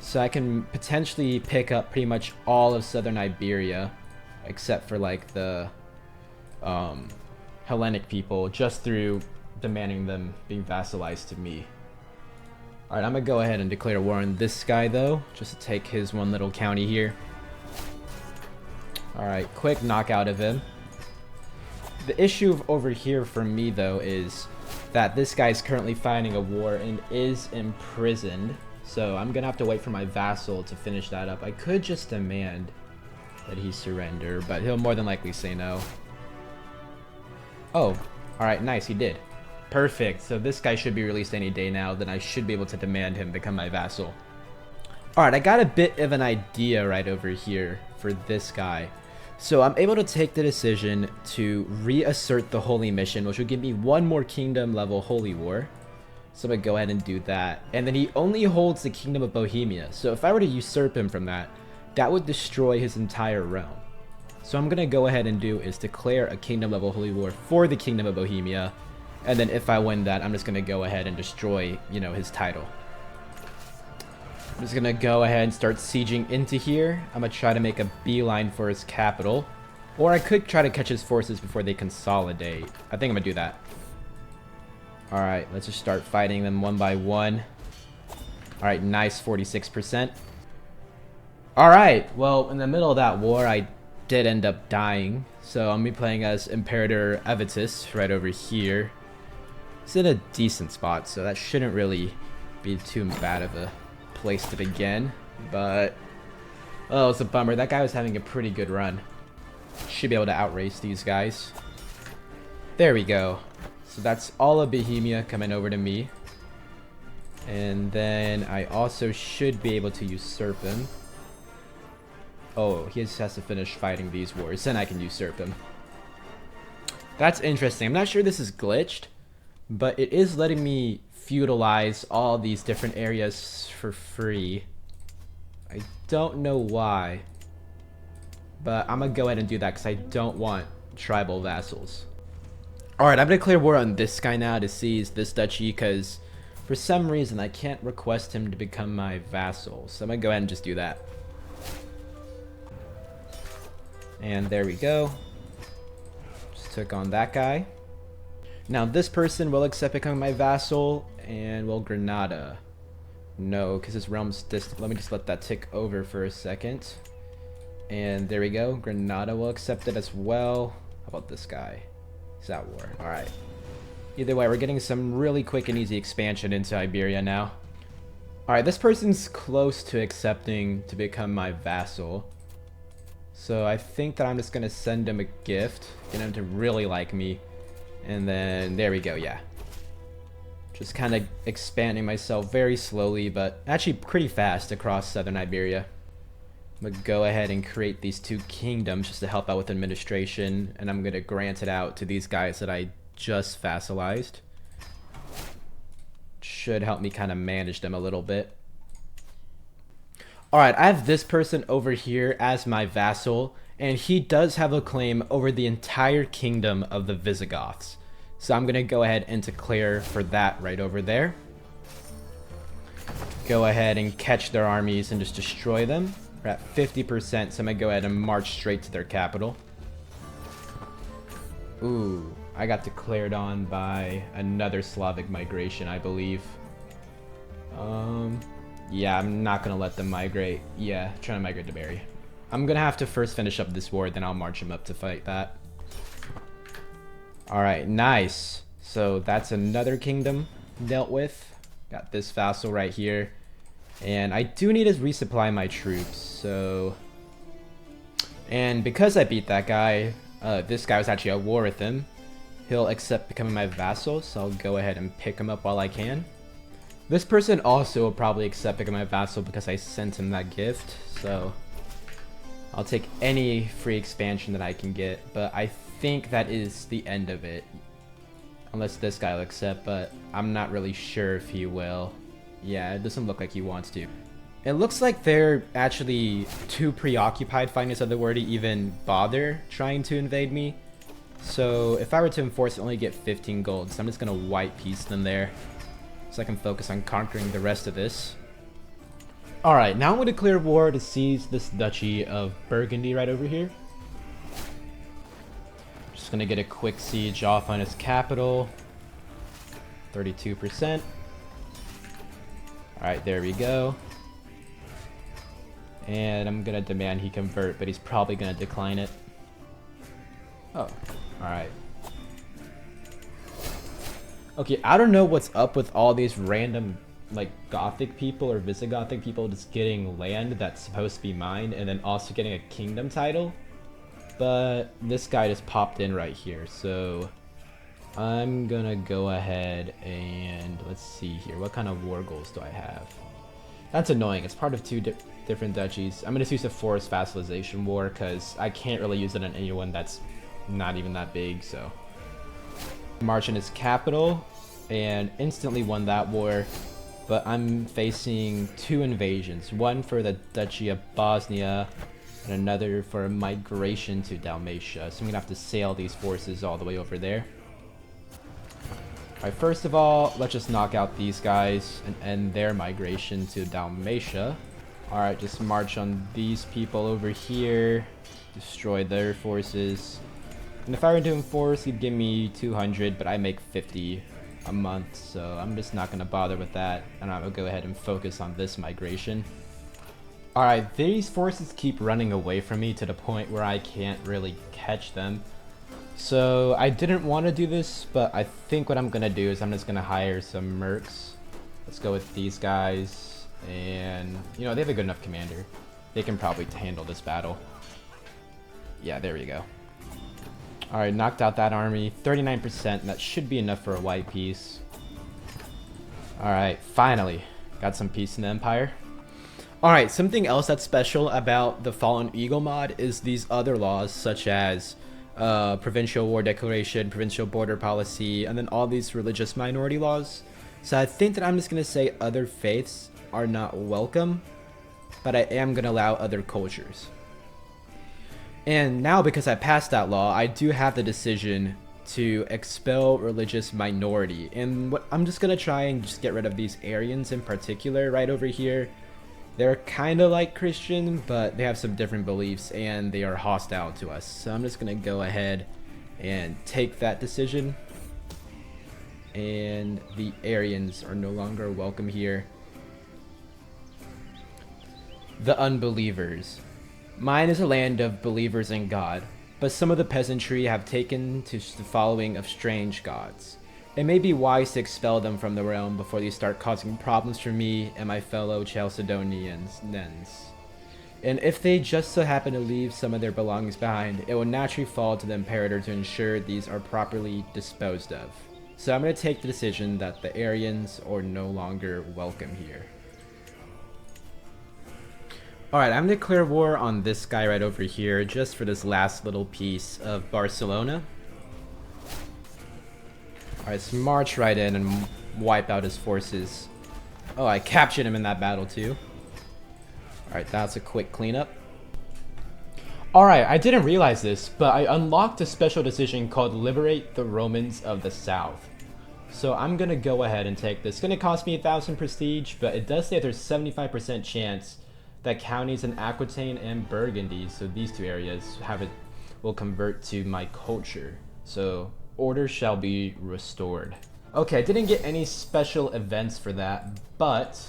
So I can potentially pick up pretty much all of southern Iberia, except for like the Hellenic people, just through demanding them being vassalized to me. Alright, I'm gonna go ahead and declare war on this guy though, just to take his one little county here. Alright, quick knockout of him. The issue over here for me though is that this guy's currently fighting a war and is imprisoned. So I'm gonna have to wait for my vassal to finish that up. I could just demand that he surrender, but he'll more than likely say no. Oh, alright, nice, he did. Perfect, so this guy should be released any day now, then I should be able to demand him become my vassal. Alright, I got a bit of an idea right over here for this guy. So I'm able to take the decision to reassert the Holy Mission, which will give me one more kingdom level Holy War. So I'm going to go ahead and do that. And then he only holds the Kingdom of Bohemia. So if I were to usurp him from that, that would destroy his entire realm. So I'm going to go ahead and do is declare a kingdom level Holy War for the Kingdom of Bohemia. And then if I win that, I'm just going to go ahead and destroy, you know, his title. I'm just going to go ahead and start sieging into here. I'm going to try to make a beeline for his capital. Or I could try to catch his forces before they consolidate. I think I'm going to do that. Alright, let's just start fighting them one by one. Alright, nice, 46%. Alright, well, in the middle of that war, I did end up dying. So I'm going to be playing as Imperator Avitus right over here. It's in a decent spot, so that shouldn't really be too bad of a place to begin. But, oh, it's a bummer. That guy was having a pretty good run. Should be able to outrace these guys. There we go. So that's all of Bohemia coming over to me. And then I also should be able to usurp him. Oh, he just has to finish fighting these wars, then I can usurp him. That's interesting. I'm not sure this is glitched, but it is letting me feudalize all these different areas for free. I don't know why, but I'm gonna go ahead and do that because I don't want tribal vassals. Alright, I'm gonna declare war on this guy now to seize this duchy because for some reason I can't request him to become my vassal. So I'm gonna go ahead and just do that. And there we go. Just took on that guy. Now this person will accept becoming my vassal, and will Granada. No, because his realm's distant. Let me just let that tick over for a second. And there we go. Granada will accept it as well. How about this guy? He's at war. Alright. Either way, we're getting some really quick and easy expansion into Iberia now. Alright, this person's close to accepting to become my vassal. So I think that I'm just going to send him a gift. Get him to really like me. And then, there we go, yeah. Just kind of expanding myself very slowly, but actually pretty fast across southern Iberia. I'm going to go ahead and create these two kingdoms just to help out with administration. And I'm going to grant it out to these guys that I just vassalized. Should help me kind of manage them a little bit. Alright, I have this person over here as my vassal, and he does have a claim over the entire kingdom of the Visigoths. So I'm going to go ahead and declare for that right over there. Go ahead and catch their armies and just destroy them. We're at 50%, so I'm going to go ahead and march straight to their capital. Ooh, I got declared on by another Slavic migration, I believe. Yeah, I'm not going to let them migrate. Yeah, trying to migrate to Iberia. I'm going to have to first finish up this war, then I'll march him up to fight that. Alright, nice. So that's another kingdom dealt with. Got this vassal right here. And I do need to resupply my troops, so... And because I beat that guy, this guy was actually at war with him. He'll accept becoming my vassal, so I'll go ahead and pick him up while I can. This person also will probably accept becoming my vassal because I sent him that gift, so... I'll take any free expansion that I can get, but I think that is the end of it. Unless this guy will accept, but I'm not really sure if he will. Yeah, it doesn't look like he wants to. It looks like they're actually too preoccupied, finding this other word, to even bother trying to invade me. So if I were to enforce it, I only get 15 gold. So I'm just going to white piece them there, so I can focus on conquering the rest of this. Alright, now I'm going to declare war to seize this duchy of Burgundy right over here. Just going to get a quick siege off on its capital. 32%. Alright, there we go. And I'm going to demand he convert, but he's probably going to decline it. Oh, alright. Okay, I don't know what's up with all these random, like, Gothic people or Visigothic people just getting land that's supposed to be mine and then also getting a kingdom title. But this guy just popped in right here, so I'm gonna go ahead and let's see here. What kind of war goals do I have? That's annoying. It's part of two different duchies. I'm gonna use a forced vassalization war because I can't really use it on anyone that's not even that big. So march in his capital and instantly won that war. But I'm facing two invasions. One for the Duchy of Bosnia and another for a migration to Dalmatia. So I'm gonna have to sail these forces all the way over there. Alright, first of all, let's just knock out these guys and end their migration to Dalmatia. Alright, just march on these people over here. Destroy their forces. And if I were to enforce, he'd give me 200, but I make 50 a month, so I'm just not going to bother with that. And I'm going to go ahead and focus on this migration. Alright, these forces keep running away from me to the point where I can't really catch them. So I didn't want to do this, but I think what I'm going to do is I'm just going to hire some mercs. Let's go with these guys. And, you know, they have a good enough commander. They can probably handle this battle. Yeah, there we go. Alright, knocked out that army. 39%, that should be enough for a white piece. Alright, finally. Got some peace in the Empire. Alright, something else that's special about the Fallen Eagle mod is these other laws, such as provincial war declaration, provincial border policy, and then all these religious minority laws. So I think that I'm just going to say other faiths are not welcome, but I am going to allow other cultures. And now, because I passed that law, I do have the decision to expel religious minority. And what I'm just going to try and just get rid of these Aryans in particular right over here. They're kind of like Christian, but they have some different beliefs and they are hostile to us. So I'm just going to go ahead and take that decision. And the Aryans are no longer welcome here. The unbelievers. Mine is a land of believers in God, but some of the peasantry have taken to the following of strange gods. It may be wise to expel them from the realm before they start causing problems for me and my fellow Chalcedonians. And if they just so happen to leave some of their belongings behind, it will naturally fall to the imperator to ensure these are properly disposed of. So I'm going to take the decision that the Aryans are no longer welcome here. Alright, I'm going to declare war on this guy right over here just for this last little piece of Barcelona. Alright, let's march right in and wipe out his forces. Oh, I captured him in that battle too. Alright, that's a quick cleanup. Alright, I didn't realize this, but I unlocked a special decision called Liberate the Romans of the South. So I'm going to go ahead and take this. It's going to cost me 1,000 prestige, but it does say there's 75% chance that counties in Aquitaine and Burgundy, so these two areas, will convert to my culture. So order shall be restored. Okay, I didn't get any special events for that, but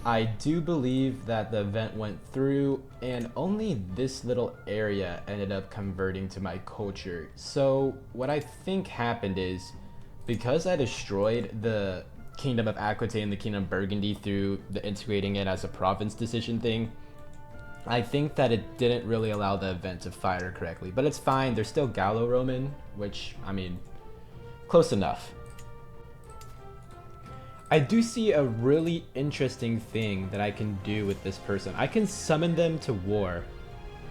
I do believe that the event went through and only this little area ended up converting to my culture. So what I think happened is, because I destroyed the Kingdom of Aquitaine and the Kingdom of Burgundy through the integrating it as a province decision thing, I think that it didn't really allow the event to fire correctly. But it's fine, they're still Gallo-Roman, which, I mean, close enough. I do see a really interesting thing that I can do with this person. I can summon them to war,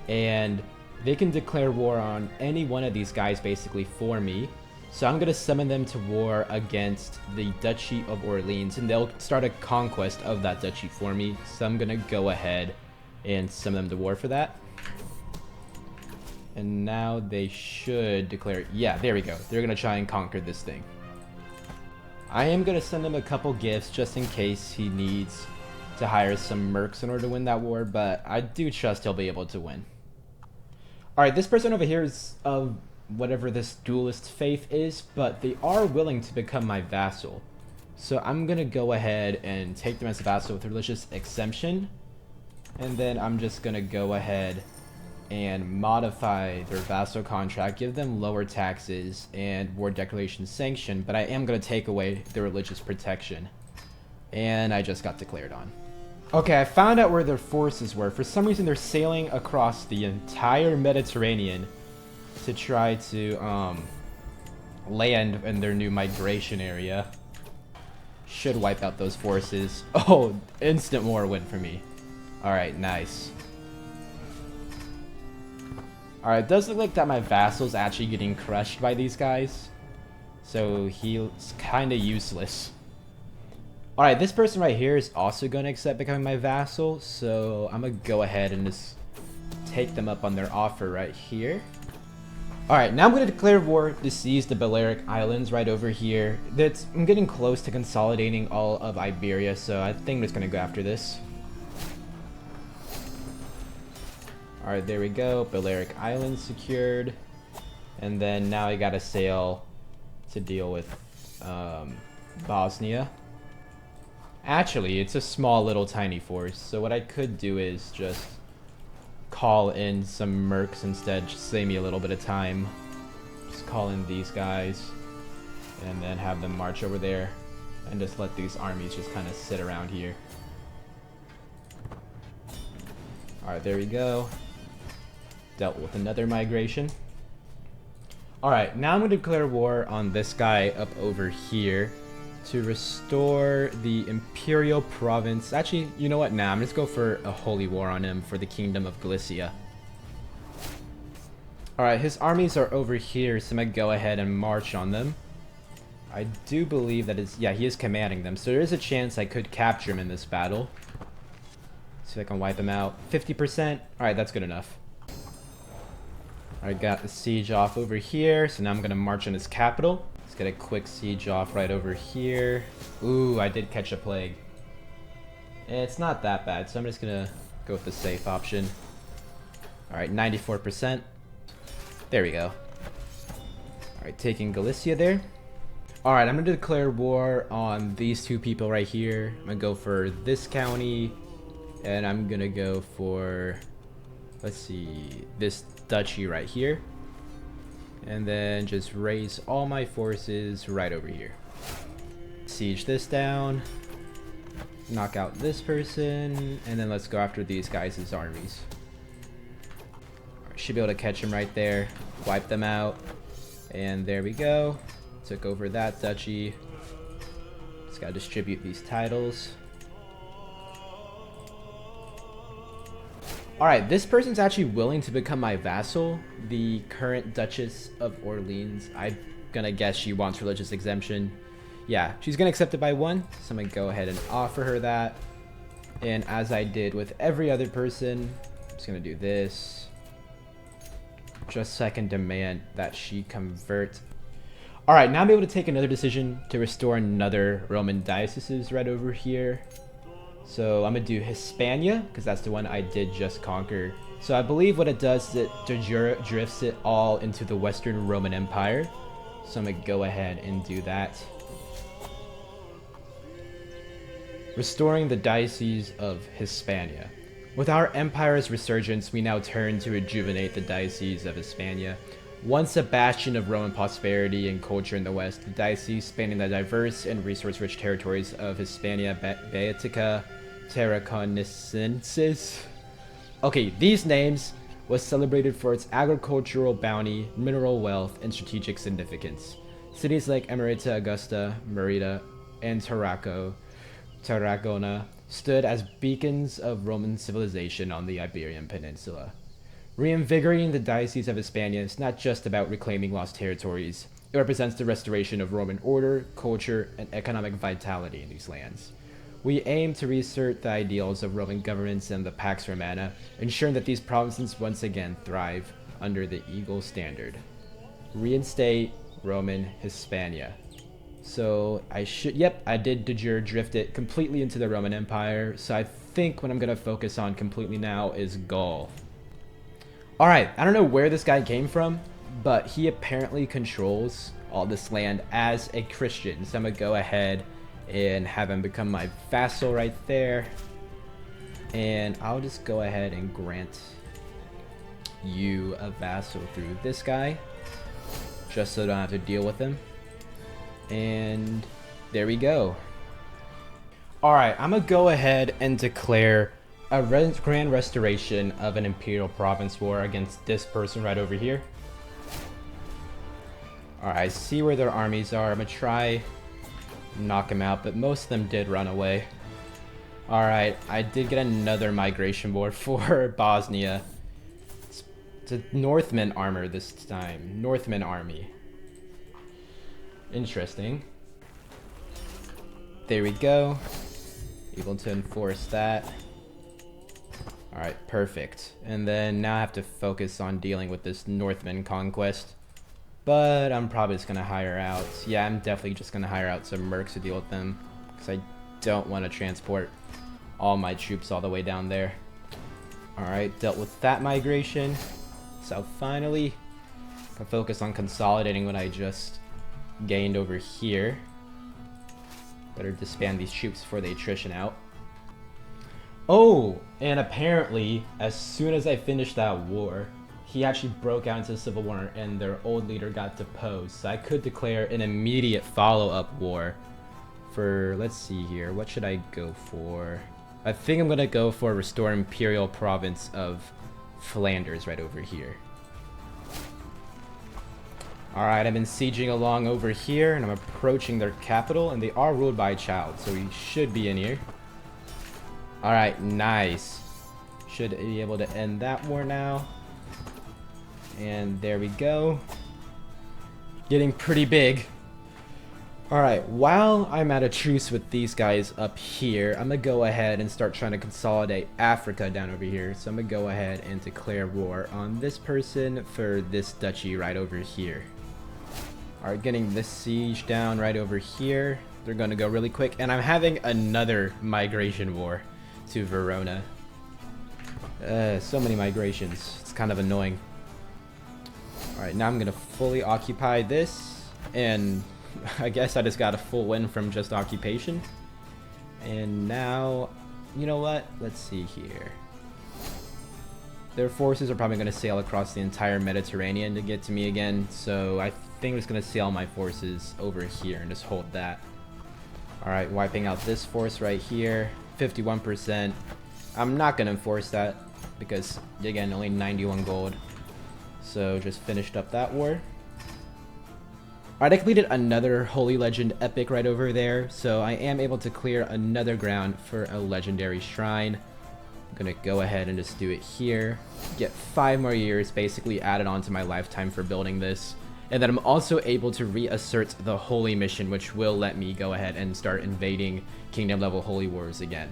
and they can declare war on any one of these guys basically for me. So I'm going to summon them to war against the Duchy of Orleans, and they'll start a conquest of that duchy for me. So I'm going to go ahead and summon them to war for that. And now they should declare... Yeah, there we go. They're going to try and conquer this thing. I am going to send him a couple gifts just in case he needs to hire some mercs in order to win that war, but I do trust he'll be able to win. Alright, this person over here is of whatever this duelist faith is, but they are willing to become my vassal. So I'm going to go ahead and take them as a vassal with religious exemption. And then I'm just going to go ahead and modify their vassal contract, give them lower taxes and war declaration sanction, but I am going to take away the religious protection. And I just got declared on. Okay, I found out where their forces were. For some reason, they're sailing across the entire Mediterranean to try to land in their new migration area. Should wipe out those forces. Oh, instant war win for me. Alright, nice. Alright, it does look like that my vassal's actually getting crushed by these guys. So he's kind of useless. Alright, this person right here is also going to accept becoming my vassal. So I'm going to go ahead and just take them up on their offer right here. Alright, now I'm going to declare war to seize the Balearic Islands right over here. I'm getting close to consolidating all of Iberia, so I think I'm just going to go after this. Alright, there we go. Balearic Islands secured. And then now I gotta sail to deal with Bosnia. Actually, it's a small little tiny force, so what I could do is just call in some mercs instead, just save me a little bit of time. Just call in these guys and then have them march over there and just let these armies just kind of sit around here. Alright, there we go. Dealt with another migration. Alright, now I'm going to declare war on this guy up over here to restore the imperial province. Actually, you know what? Nah, I'm just go for a holy war on him for the kingdom of Galicia. Alright, his armies are over here, so I'm going to go ahead and march on them. I do believe that yeah, he is commanding them, so there is a chance I could capture him in this battle. See if I can wipe him out. 50%. Alright, that's good enough. I got the siege off over here, so now I'm going to march on his capital. Let's get a quick siege off right over here. Ooh, I did catch a plague. It's not that bad, so I'm just going to go with the safe option. Alright, 94%. There we go. Alright, taking Galicia there. Alright, I'm going to declare war on these two people right here. I'm going to go for this county, and I'm going to go for, let's see, this duchy right here, and then just raise all my forces right over here. Siege this down, knock out this person, and then let's go after these guys' armies. Should be able to catch them right there, wipe them out, and there we go. Took over that duchy. Just gotta distribute these titles. Alright, this person's actually willing to become my vassal, the current Duchess of Orleans. I'm gonna guess she wants religious exemption. Yeah, she's gonna accept it by 1, so I'm gonna go ahead and offer her that. And as I did with every other person, I'm just gonna do this. Just so I can demand that she convert. Alright, now I'm able to take another decision to restore another Roman dioceses right over here. So I'm going to do Hispania, because that's the one I did just conquer. So I believe what it does is it drifts it all into the Western Roman Empire. So I'm going to go ahead and do that. Restoring the Diocese of Hispania. With our empire's resurgence, we now turn to rejuvenate the Diocese of Hispania. Once a bastion of Roman prosperity and culture in the West, the diocese spanning the diverse and resource-rich territories of Hispania Baetica Tarraconensis. Okay, these names was celebrated for its agricultural bounty, mineral wealth, and strategic significance. Cities like Emerita Augusta, Merida, and Tarragona stood as beacons of Roman civilization on the Iberian Peninsula. Reinvigorating the Diocese of Hispania is not just about reclaiming lost territories. It represents the restoration of Roman order, culture, and economic vitality in these lands. We aim to reassert the ideals of Roman governance and the Pax Romana, ensuring that these provinces once again thrive. under the Eagle standard. Reinstate Roman Hispania. So I should, yep, I did de jure drift it completely into the Roman Empire. So I think what I'm going to focus on completely now is Gaul. Alright, I don't know where this guy came from, but he apparently controls all this land as a Christian. So I'm going to go ahead and have him become my vassal right there. And I'll just go ahead and grant you a vassal through this guy, just so I don't have to deal with him. And there we go. Alright, I'm gonna go ahead and declare a grand restoration of an imperial province war against this person right over here. Alright, I see where their armies are. I'm gonna try knock them out, but most of them did run away. Alright, I did get another migration war for Bosnia. It's a Northman armor this time. Northman army. Interesting. There we go. Able to enforce that. Alright, perfect. And then now I have to focus on dealing with this Northman conquest. But I'm probably just going to hire out. Yeah, I'm definitely just going to hire out some mercs to deal with them. Because I don't want to transport all my troops all the way down there. Alright, dealt with that migration. So finally, I can focus on consolidating what I just gained over here. Better disband these troops before they attrition out. Oh, and apparently, as soon as I finished that war, he actually broke out into a civil war and their old leader got deposed. So I could declare an immediate follow-up war for, let's see here, what should I go for? I think I'm going to go for restore imperial province of Flanders right over here. Alright, I've been sieging along over here, and I'm approaching their capital, and they are ruled by a child, so we should be in here. Alright, nice. Should be able to end that war now. And there we go. Getting pretty big. Alright, while I'm at a truce with these guys up here, I'm gonna go ahead and start trying to consolidate Africa down over here. So I'm gonna go ahead and declare war on this person for this duchy right over here. Alright, getting this siege down right over here. They're gonna go really quick. And I'm having another migration war to Verona. So many migrations. It's kind of annoying. Alright, now I'm gonna fully occupy this. And I guess I just got a full win from just occupation. And now, you know what? Let's see here. Their forces are probably going to sail across the entire Mediterranean to get to me again. So I think I'm just going to sail my forces over here and just hold that. Alright, wiping out this force right here. 51%. I'm not going to enforce that because, again, only 91 gold. So just finished up that war. Alright, I completed another Holy Legend epic right over there, so I am able to clear another ground for a legendary shrine. I'm gonna go ahead and just do it here. Get 5 more years basically added on to my lifetime for building this. And then I'm also able to reassert the Holy Mission, which will let me go ahead and start invading Kingdom level Holy Wars again.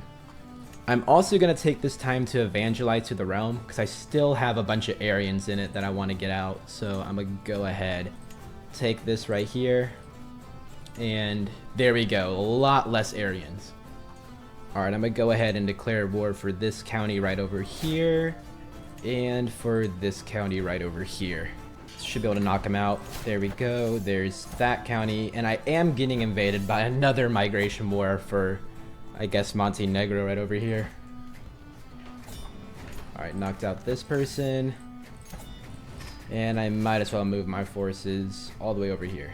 I'm also gonna take this time to evangelize to the realm, because I still have a bunch of Aryans in it that I want to get out, so I'm gonna go ahead. Take this right here, and there we go. A lot less Aryans. Alright, I'm gonna go ahead and declare war for this county right over here, and for this county right over here. Should be able to knock them out. There we go. There's that county, and I am getting invaded by another migration war for, I guess, Montenegro right over here. Alright, knocked out this person. And I might as well move my forces all the way over here.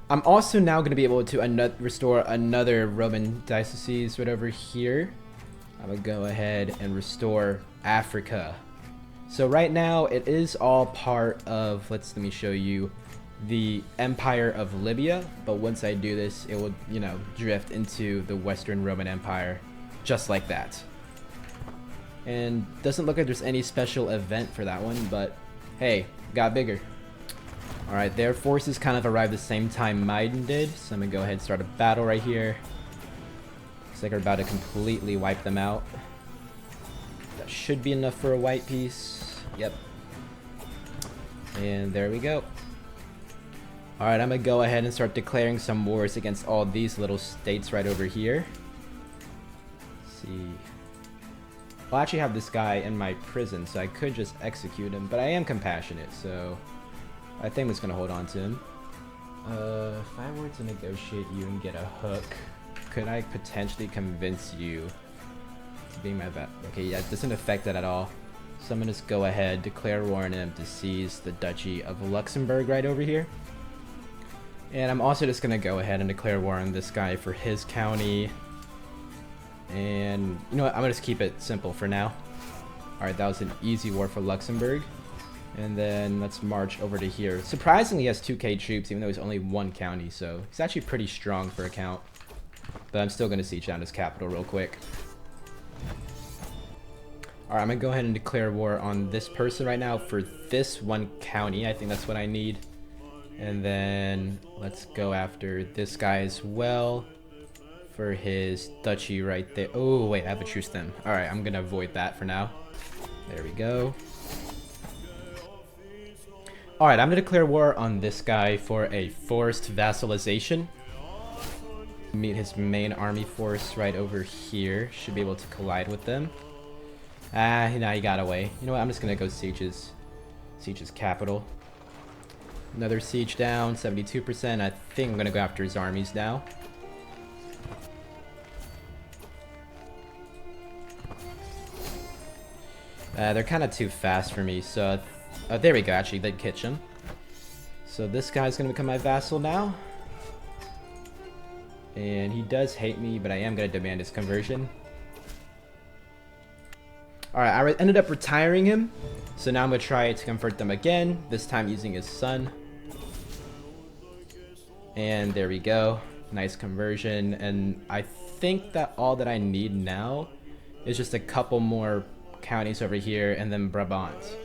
I'm also now going to be able to restore another Roman diocese right over here. I'm going to go ahead and restore Africa. So right now it is all part of, let me show you, the Empire of Libya. But once I do this, it will, drift into the Western Roman Empire just like that. And doesn't look like there's any special event for that one, but hey, got bigger. Alright, their forces kind of arrived the same time mine did, so I'm gonna go ahead and start a battle right here. Looks like we're about to completely wipe them out. That should be enough for a white piece. Yep. And there we go. Alright, I'm gonna go ahead and start declaring some wars against all these little states right over here. Let's see. I'll actually have this guy in my prison, so I could just execute him, but I am compassionate, so I think I'm just gonna hold on to him. If I were to negotiate you and get a hook, could I potentially convince you to be my vet? Okay, yeah, it doesn't affect that at all. So I'm gonna just go ahead, declare war on him to seize the Duchy of Luxembourg right over here. And I'm also just gonna go ahead and declare war on this guy for his county. And you know what, I'm gonna just keep it simple for now. Alright, that was an easy war for Luxembourg. And then let's march over to here. Surprisingly, he has 2k troops, even though he's only one county, so he's actually pretty strong for a count. But I'm still gonna siege down his capital real quick. Alright, I'm gonna go ahead and declare war on this person right now for this one county. I think that's what I need. And then let's go after this guy as well for his duchy right there. Oh, wait, I have a truce then. Alright, I'm gonna avoid that for now. There we go. Alright, I'm gonna declare war on this guy for a forced vassalization. Meet his main army force right over here. Should be able to collide with them. Ah, now he got away. You know what, I'm just gonna go siege his capital. Another siege down, 72%. I think I'm gonna go after his armies now. They're kind of too fast for me, so... there we go, actually, they catch him. So this guy's gonna become my vassal now. And he does hate me, but I am gonna demand his conversion. Alright, I ended up retiring him. So now I'm gonna try to convert them again, this time using his son. And there we go. Nice conversion. And I think that all that I need now is just a couple more counties over here and then Brabant.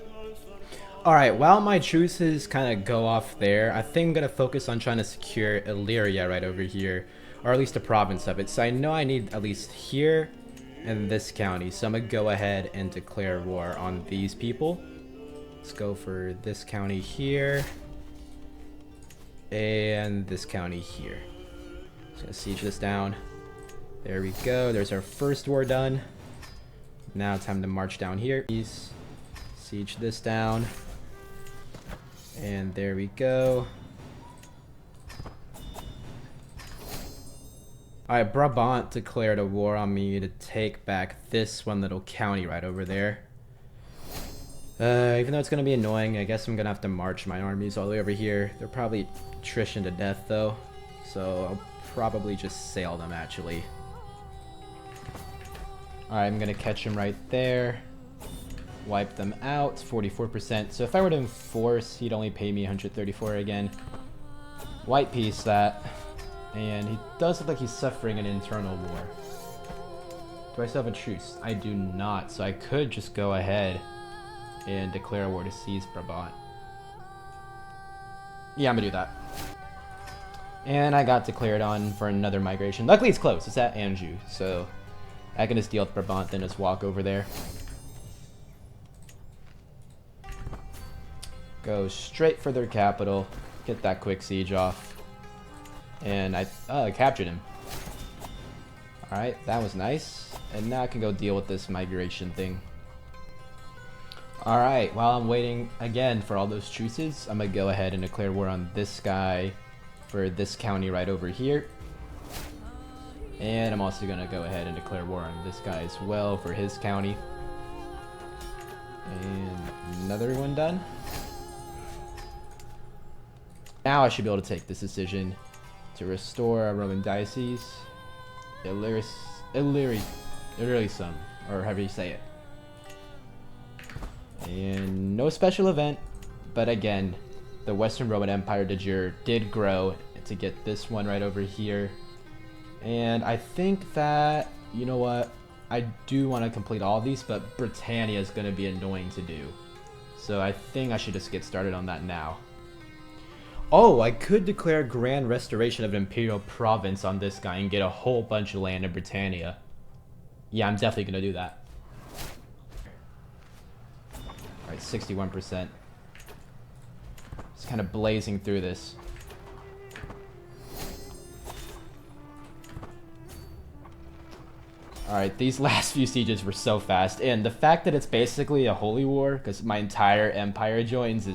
Alright, while my truces kind of go off there, I think I'm going to focus on trying to secure Illyria right over here, or at least a province of it. So I know I need at least here and this county, so I'm going to go ahead and declare war on these people. Let's go for this county here, and this county here. Just going to siege this down. There we go, there's our first war done. Now time to march down here. Siege this down. And there we go. Alright, Brabant declared a war on me to take back this one little county right over there. Even though it's going to be annoying, I guess I'm going to have to march my armies all the way over here. They're probably attrition to death though. So I'll probably just sail them actually. Alright, I'm going to catch him right there. Wipe them out, 44%. So if I were to enforce, he'd only pay me 134 again. White piece that. And he does look like he's suffering an internal war. Do I still have a truce? I do not, so I could just go ahead and declare war to seize Brabant. Yeah, I'm gonna do that. And I got declared on for another migration. Luckily it's close, it's at Anjou, so I can just deal with Brabant, then just walk over there. Go straight for their capital, get that quick siege off. And I captured him. Alright, that was nice. And now I can go deal with this migration thing. Alright, while I'm waiting again for all those truces, I'm gonna go ahead and declare war on this guy for this county right over here. And I'm also gonna go ahead and declare war on this guy as well for his county. And another one done. Now I should be able to take this decision to restore a Roman diocese, Illyria, or however you say it. And no special event, but again, the Western Roman Empire de jure did grow to get this one right over here. And I think that, you know what, I do want to complete all these, but Britannia is going to be annoying to do. So I think I should just get started on that now. Oh, I could declare grand restoration of an imperial province on this guy and get a whole bunch of land in Britannia. Yeah, I'm definitely going to do that. Alright, 61%. Just kind of blazing through this. Alright, these last few sieges were so fast, and the fact that it's basically a holy war, because my entire empire joins,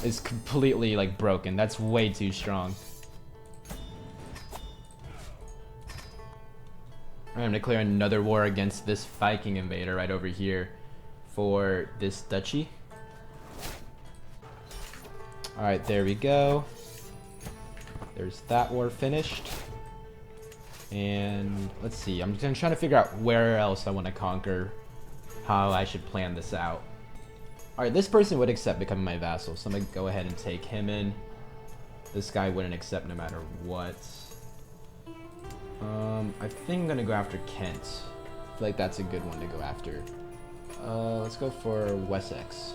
is completely, like, broken. That's way too strong. I'm declaring another war against this Viking invader right over here for this duchy. Alright, there we go. There's that war finished. And let's see, I'm trying to figure out where else I want to conquer, how I should plan this out. Alright, this person would accept becoming my vassal, so I'm going to go ahead and take him in. This guy wouldn't accept no matter what. I think I'm going to go after Kent. I feel like that's a good one to go after. Let's go for Wessex.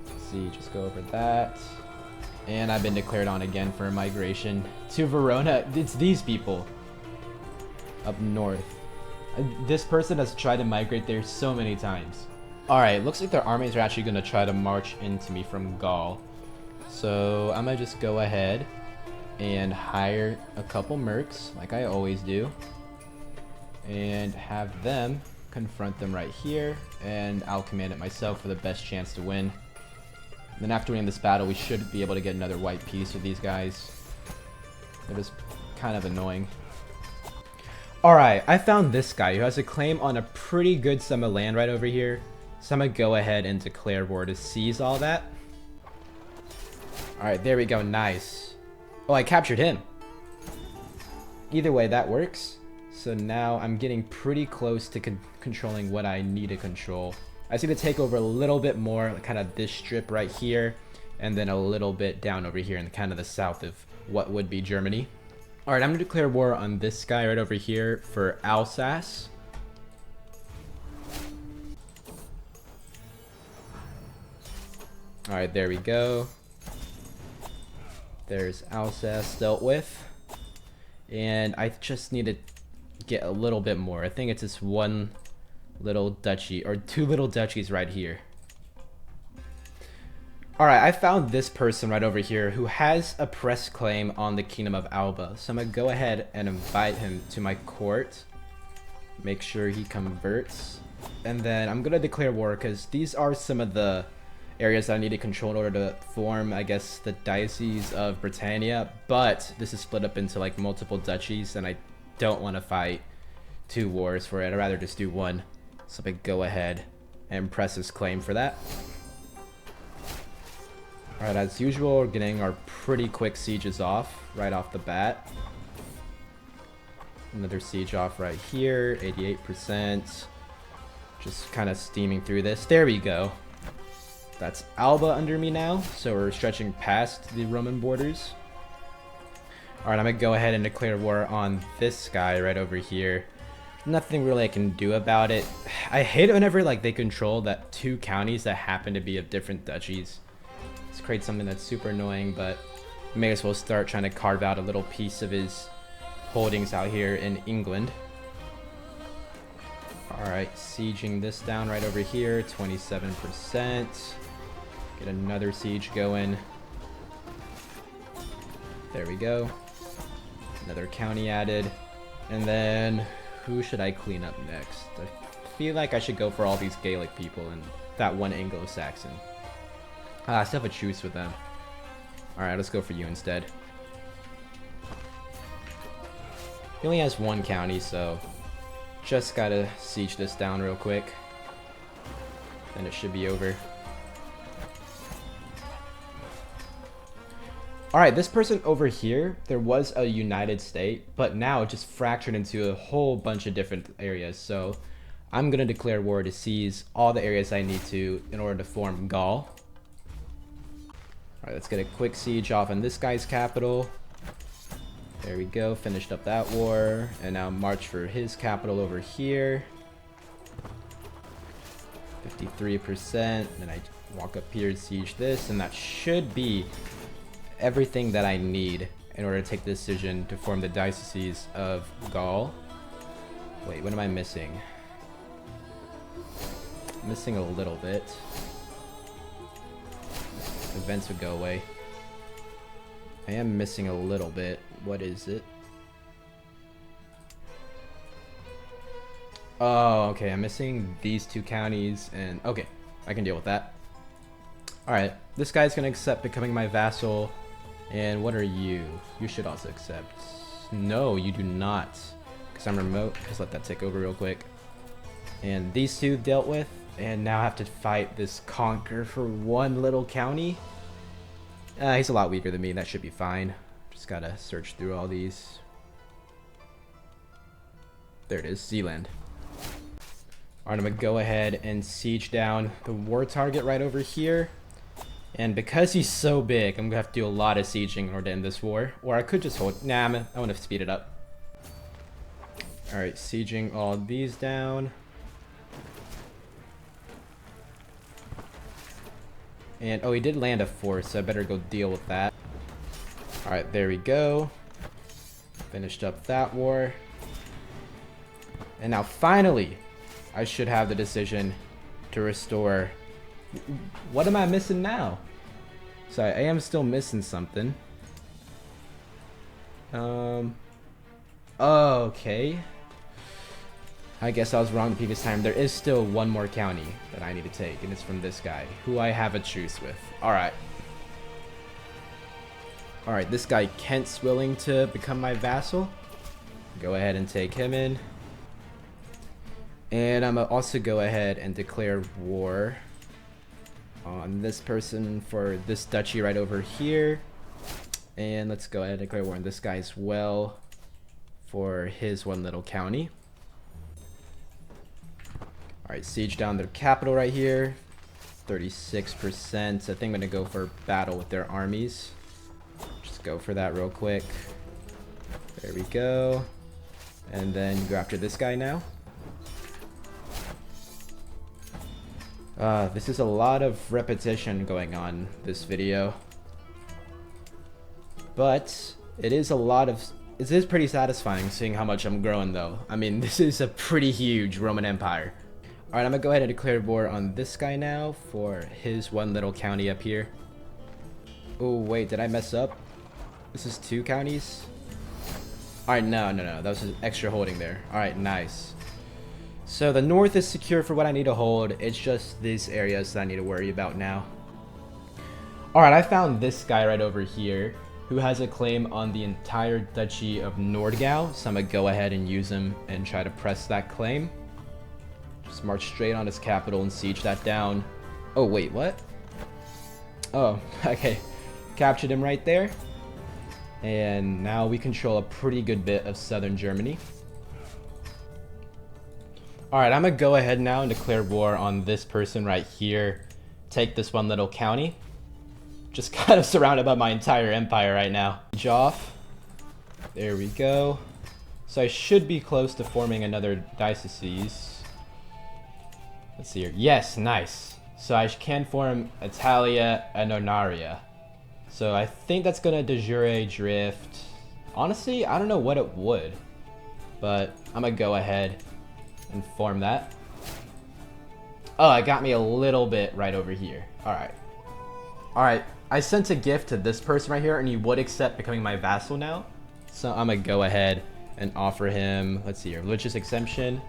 Let's see, just go over that. And I've been declared on again for a migration to Verona. It's these people up north. This person has tried to migrate there so many times. Alright, looks like their armies are actually going to try to march into me from Gaul. So I'm going to just go ahead and hire a couple mercs, like I always do. And have them confront them right here. And I'll command it myself for the best chance to win. Then after winning this battle, we should be able to get another white piece with these guys. They're just kind of annoying. Alright, I found this guy who has a claim on a pretty good sum of land right over here. So I'm going to go ahead and declare war to seize all that. Alright, there we go. Nice. Oh, I captured him. Either way, that works. So now I'm getting pretty close to controlling what I need to control. I just need to take over a little bit more, kind of this strip right here, and then a little bit down over here in kind of the south of what would be Germany. Alright, I'm going to declare war on this guy right over here for Alsace. Alright, there we go. There's Alsace dealt with. And I just need to get a little bit more. I think it's this one little duchy, or two little duchies right here. Alright, I found this person right over here who has a press claim on the Kingdom of Alba. So I'm going to go ahead and invite him to my court. Make sure he converts. And then I'm going to declare war because these are some of the areas that I need to control in order to form, I guess, the Diocese of Britannia. But this is split up into like multiple duchies and I don't want to fight two wars for it. I'd rather just do one. So I'm going to go ahead and press his claim for that. Alright, as usual, we're getting our pretty quick sieges off right off the bat. Another siege off right here, 88%. Just kind of steaming through this. There we go. That's Alba under me now, so we're stretching past the Roman borders. Alright, I'm going to go ahead and declare war on this guy right over here. Nothing really I can do about it. I hate it whenever like they control that two counties that happen to be of different duchies. This creates something that's super annoying, but may as well start trying to carve out a little piece of his holdings out here in England. Alright, sieging this down right over here, 27%. Get another siege going. There we go. Another county added. And then who should I clean up next? I feel like I should go for all these Gaelic people and that one Anglo-Saxon. I still have a truce with them. Alright, let's go for you instead. He only has one county, so just gotta siege this down real quick. Then it should be over. Alright, this person over here, there was a united state, but now it just fractured into a whole bunch of different areas. So I'm going to declare war to seize all the areas I need to in order to form Gaul. Alright, let's get a quick siege off on this guy's capital. There we go, finished up that war. And now march for his capital over here. 53%. Then I walk up here, siege this, and that should be everything that I need in order to take the decision to form the Dioceses of Gaul. Wait, what am I missing? I'm missing a little bit. events would go away. I am missing a little bit. What is it? Oh, okay. I'm missing these 2 counties, and okay, I can deal with that. Alright, this guy's gonna accept becoming my vassal. And what are you? You should also accept. No, you do not. Because I'm remote. Just let that take over real quick. And these 2 dealt with. And now I have to fight this conquer for 1 little county. He's a lot weaker than me. That should be fine. Just gotta search through all these. There it is, Zealand. Alright, I'm gonna go ahead and siege down the war target right over here. And because he's so big, I'm gonna have to do a lot of sieging in order to end this war. Or I could just hold. Nah, I want to speed it up. Alright, sieging all these down. And oh, he did land a force, so I better go deal with that. Alright, there we go. Finished up that war. And now finally, I should have the decision to restore. What am I missing now? So I am still missing something. Okay. I guess I was wrong the previous time. There is still 1 more county that I need to take, and it's from this guy, who I have a truce with. Alright. Alright, this guy Kent's willing to become my vassal. Go ahead and take him in. And I'm gonna also go ahead and declare war on this person for this duchy right over here. And let's go ahead and declare war on this guy as well for his 1 little county. Alright, siege down their capital right here. 36%. I think I'm going to go for battle with their armies. Just go for that real quick. There we go. And then go after this guy now. This is a lot of repetition going on this video. But it is pretty satisfying seeing how much I'm growing though. I mean, this is a pretty huge Roman Empire. Alright, I'm gonna go ahead and declare war on this guy now for his 1 little county up here. Oh, wait, did I mess up? This is 2 counties? Alright, no. That was an extra holding there. Alright, nice. So the north is secure for what I need to hold. It's just these areas that I need to worry about now. Alright, I found this guy right over here who has a claim on the entire duchy of Nordgau. So I'm gonna go ahead and use him and try to press that claim. Just march straight on his capital and siege that down. Oh, wait, what? Oh, okay. Captured him right there. And now we control a pretty good bit of southern Germany. Alright, I'm gonna go ahead now and declare war on this person right here. Take this 1 little county. Just kind of surrounded by my entire empire right now. Siege off. There we go. So I should be close to forming another diocese. Let's see here. Yes, nice. So I can form Italia and Onaria. So I think that's gonna de jure drift. Honestly, I don't know what it would, but I'm gonna go ahead and form that. Oh, it got me a little bit right over here. Alright, I sent a gift to this person right here, and he would accept becoming my vassal now. So I'm gonna go ahead and offer him, let's see here, religious exemption.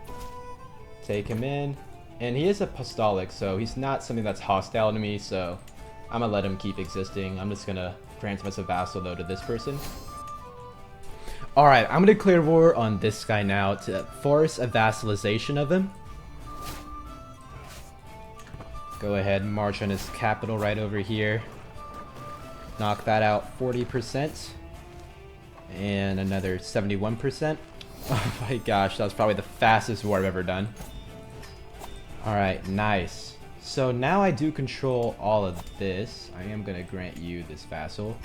Take him in. And he is apostolic, so he's not something that's hostile to me, so I'm gonna let him keep existing. I'm just gonna grant him as a vassal, though, to this person. Alright, I'm gonna declare war on this guy now to force a vassalization of him. Go ahead and march on his capital right over here. Knock that out 40%. And another 71%. Oh my gosh, that was probably the fastest war I've ever done. Alright, nice. So now I do control all of this. I am going to grant you this vassal.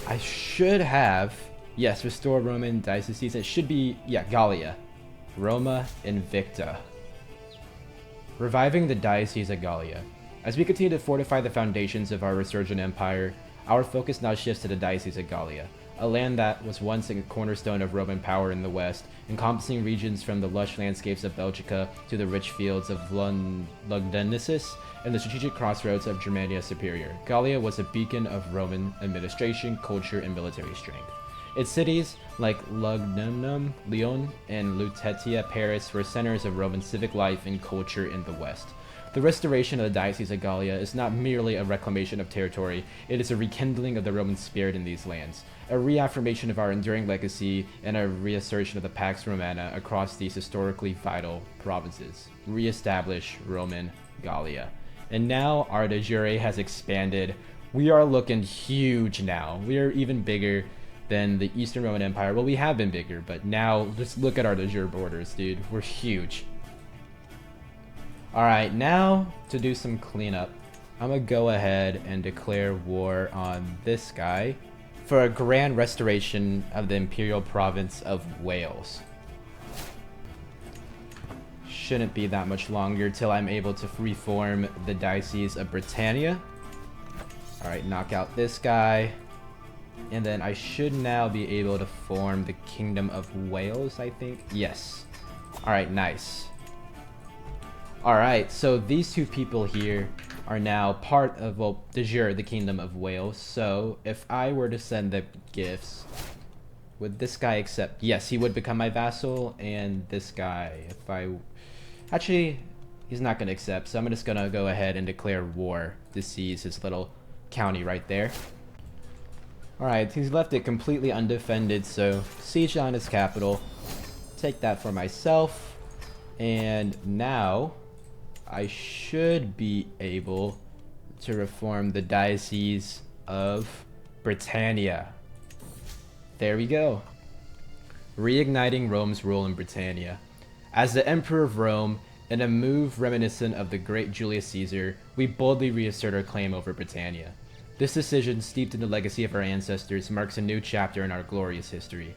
I should have, yes, restore Roman dioceses. It should be, yeah, Gallia. Roma Invicta. Reviving the Diocese of Gallia. As we continue to fortify the foundations of our resurgent empire, our focus now shifts to the Diocese of Gallia. a land that was once a cornerstone of Roman power in the west, encompassing regions from the lush landscapes of Belgica to the rich fields of Lugdunensis and the strategic crossroads of Germania Superior. Gallia was a beacon of Roman administration, culture, and military strength. Its cities, like Lugdunum, Lyon, and Lutetia, Paris, were centers of Roman civic life and culture in the west. The restoration of the Diocese of Gallia is not merely a reclamation of territory, it is a rekindling of the Roman spirit in these lands, a reaffirmation of our enduring legacy, and a reassertion of the Pax Romana across these historically vital provinces. Re-establish Roman Gallia. And now our de jure has expanded. We are looking huge now. We are even bigger than the Eastern Roman Empire. Well, we have been bigger, but now just look at our de jure borders, dude. We're huge. Alright, now to do some cleanup, I'm gonna go ahead and declare war on this guy for a grand restoration of the imperial province of Wales. Shouldn't be that much longer till I'm able to reform the Diocese of Britannia. Alright, knock out this guy. And then I should now be able to form the Kingdom of Wales, I think. Yes. Alright, nice. Alright, so these two people here are now part of, well, de jure, the Kingdom of Wales. So if I were to send the gifts, would this guy accept? Yes, he would become my vassal. And this guy, if I... Actually, he's not going to accept. So I'm just going to go ahead and declare war to seize his little county right there. Alright, he's left it completely undefended, so siege on his capital. Take that for myself. And now I should be able to reform the Diocese of Britannia. There we go. Reigniting Rome's rule in Britannia. As the Emperor of Rome, in a move reminiscent of the great Julius Caesar, we boldly reassert our claim over Britannia. This decision, steeped in the legacy of our ancestors, marks a new chapter in our glorious history.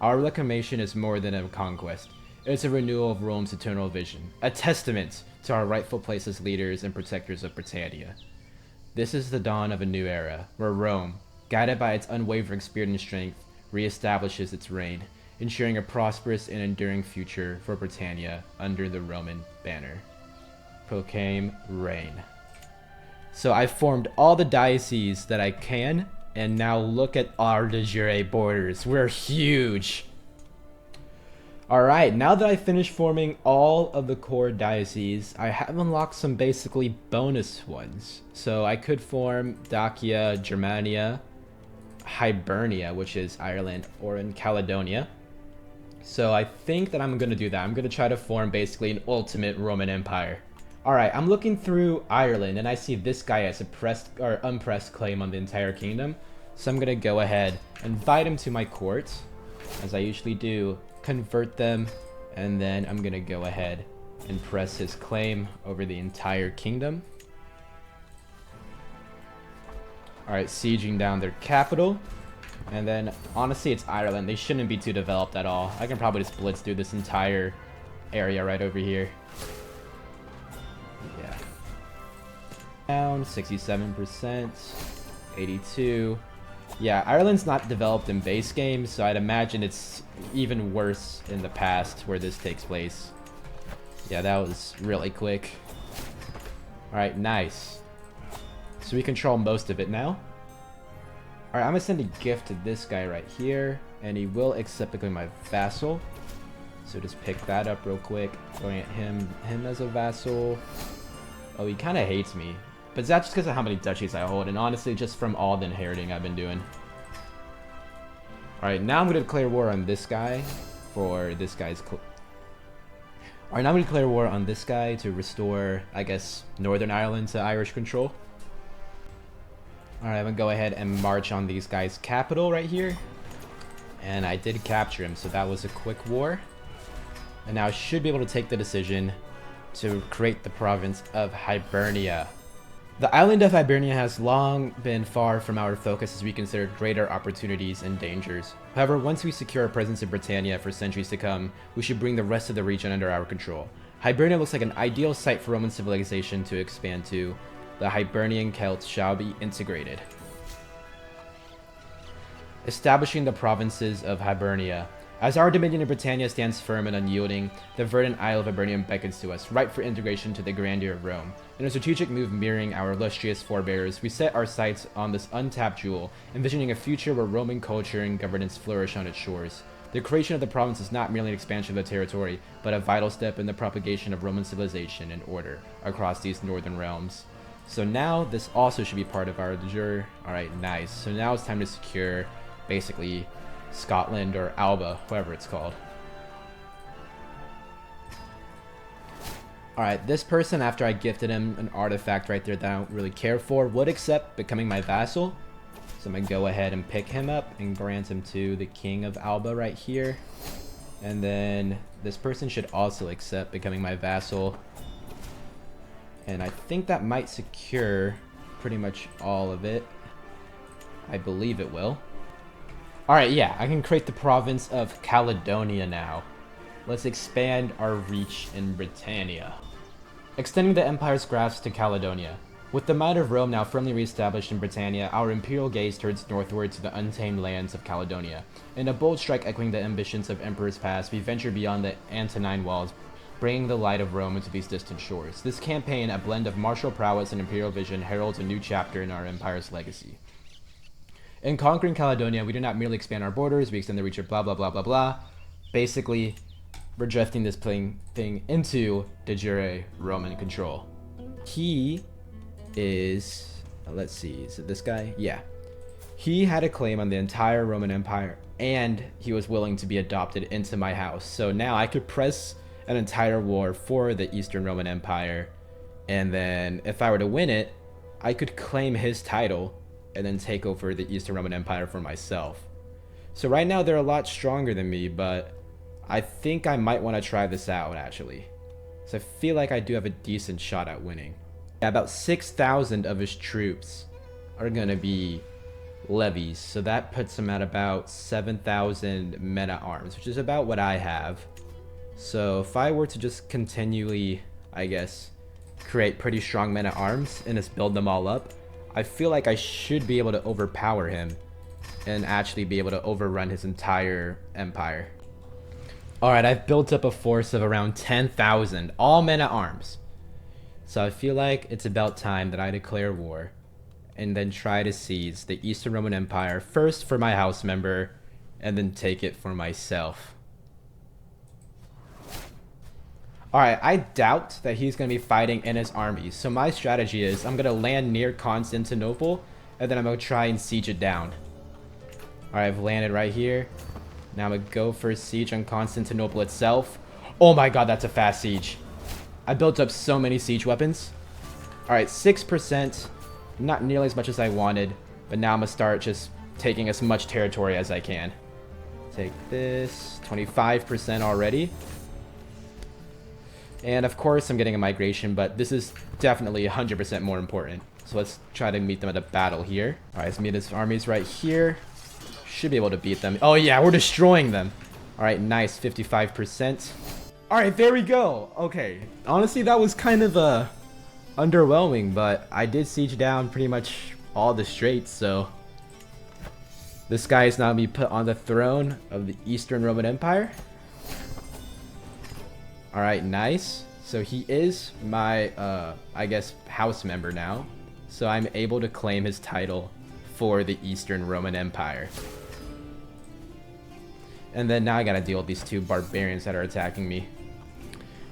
Our reclamation is more than a conquest. It's a renewal of Rome's eternal vision, a testament to our rightful place as leaders and protectors of Britannia. This is the dawn of a new era, where Rome, guided by its unwavering spirit and strength, reestablishes its reign, ensuring a prosperous and enduring future for Britannia under the Roman banner. Proclaim reign. So I formed all the dioceses that I can, and now look at our de jure borders. We're huge. Alright, now that I finished forming all of the core dioceses, I have unlocked some basically bonus ones. So I could form Dacia, Germania, Hibernia, which is Ireland, or in Caledonia. So I think that I'm going to do that. I'm going to try to form basically an ultimate Roman Empire. Alright, I'm looking through Ireland, and I see this guy has a pressed or unpressed claim on the entire kingdom. So I'm going to go ahead and invite him to my court, as I usually do. Convert them, and then I'm gonna go ahead and press his claim over the entire kingdom. Alright, sieging down their capital. And then, honestly, it's Ireland. They shouldn't be too developed at all. I can probably just blitz through this entire area right over here. Yeah. Down 67%, 82. Yeah, Ireland's not developed in base games, so I'd imagine it's even worse in the past where this takes place. Yeah, that was really quick. Alright, nice. So we control most of it now. Alright, I'm gonna send a gift to this guy right here, and he will accept becoming my vassal. So just pick that up real quick. Going at him as a vassal. Oh, he kind of hates me. But that's just because of how many duchies I hold, and honestly, just from all the inheriting I've been doing. Alright, now I'm going to declare war on this guy for this guy's... Alright, now I'm going to declare war on this guy to restore, I guess, Northern Ireland to Irish control. Alright, I'm going to go ahead and march on these guys' capital right here. And I did capture him, so that was a quick war. And now I should be able to take the decision to create the province of Hibernia. The island of Iberia has long been far from our focus as we consider greater opportunities and dangers. However, once we secure our presence in Britannia for centuries to come, we should bring the rest of the region under our control. Hibernia looks like an ideal site for Roman civilization to expand to. The Hibernian Celts shall be integrated. Establishing the provinces of Hibernia. As our dominion in Britannia stands firm and unyielding, the verdant Isle of Hibernia beckons to us, ripe for integration to the grandeur of Rome. In a strategic move mirroring our illustrious forebears, we set our sights on this untapped jewel, envisioning a future where Roman culture and governance flourish on its shores. The creation of the province is not merely an expansion of the territory, but a vital step in the propagation of Roman civilization and order across these northern realms. So now this also should be part of our jure. Alright, nice. So now it's time to secure basically Scotland or Alba, whatever it's called. Alright, this person, after I gifted him an artifact right there that I don't really care for, would accept becoming my vassal. So I'm going to go ahead and pick him up and grant him to the king of Alba right here. And then this person should also accept becoming my vassal. And I think that might secure pretty much all of it. I believe it will. Alright, yeah, I can create the province of Caledonia now. Let's expand our reach in Britannia. Extending the empire's grasp to Caledonia. With the might of Rome now firmly reestablished in Britannia, our imperial gaze turns northward to the untamed lands of Caledonia. In a bold strike echoing the ambitions of emperors past, we venture beyond the Antonine walls, bringing the light of Rome into these distant shores. This campaign, a blend of martial prowess and imperial vision, heralds a new chapter in our empire's legacy. In conquering Caledonia, we do not merely expand our borders, we extend the reach of blah blah blah blah blah. Basically, we're drifting this thing into de jure Roman control. He is, let's see, is it this guy? Yeah. He had a claim on the entire Roman Empire, and he was willing to be adopted into my house. So now I could press an entire war for the Eastern Roman Empire, and then if I were to win it, I could claim his title and then take over the Eastern Roman Empire for myself. So right now they're a lot stronger than me, but I think I might want to try this out actually. So I feel like I do have a decent shot at winning. Yeah, about 6,000 of his troops are gonna be levies, so that puts him at about 7,000 men at arms, which is about what I have. So if I were to just continually, I guess, create pretty strong men at arms and just build them all up, I feel like I should be able to overpower him and actually be able to overrun his entire empire. Alright, I've built up a force of around 10,000, all men at arms. So I feel like it's about time that I declare war and then try to seize the Eastern Roman Empire, first for my house member, and then take it for myself. Alright, I doubt that he's going to be fighting in his armies, so my strategy is I'm going to land near Constantinople, and then I'm going to try and siege it down. Alright, I've landed right here. Now I'm going to go for a siege on Constantinople itself. Oh my god, that's a fast siege. I built up so many siege weapons. Alright, 6%, not nearly as much as I wanted, but now I'm going to start just taking as much territory as I can. Take this, 25% already. And of course I'm getting a migration, but this is definitely 100% more important. So let's try to meet them at a battle here. Alright, let's meet his armies right here. Should be able to beat them. Oh yeah, we're destroying them. Alright, nice, 55%. Alright, there we go. Okay, honestly that was kind of underwhelming, but I did siege down pretty much all the straits, so this guy is now be put on the throne of the Eastern Roman Empire. Alright, nice. So he is my, I guess, house member now. So I'm able to claim his title for the Eastern Roman Empire. And then now I gotta deal with these two barbarians that are attacking me.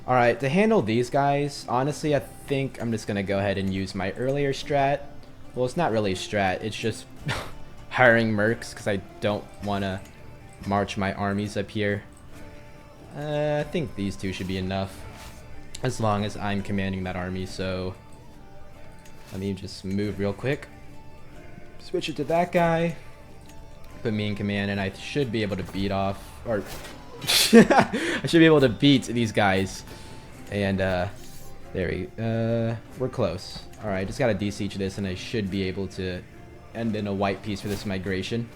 Alright, to handle these guys, honestly, I think I'm just gonna go ahead and use my earlier strat. Well, it's not really a strat, it's just hiring mercs, because I don't want to march my armies up here. I think these two should be enough, as long as I'm commanding that army, so let me just move real quick. Switch it to that guy, put me in command, and I should be able to beat off, or I should be able to beat these guys. And we're close. Alright, just gotta de-siege this, and I should be able to end in a white piece for this migration.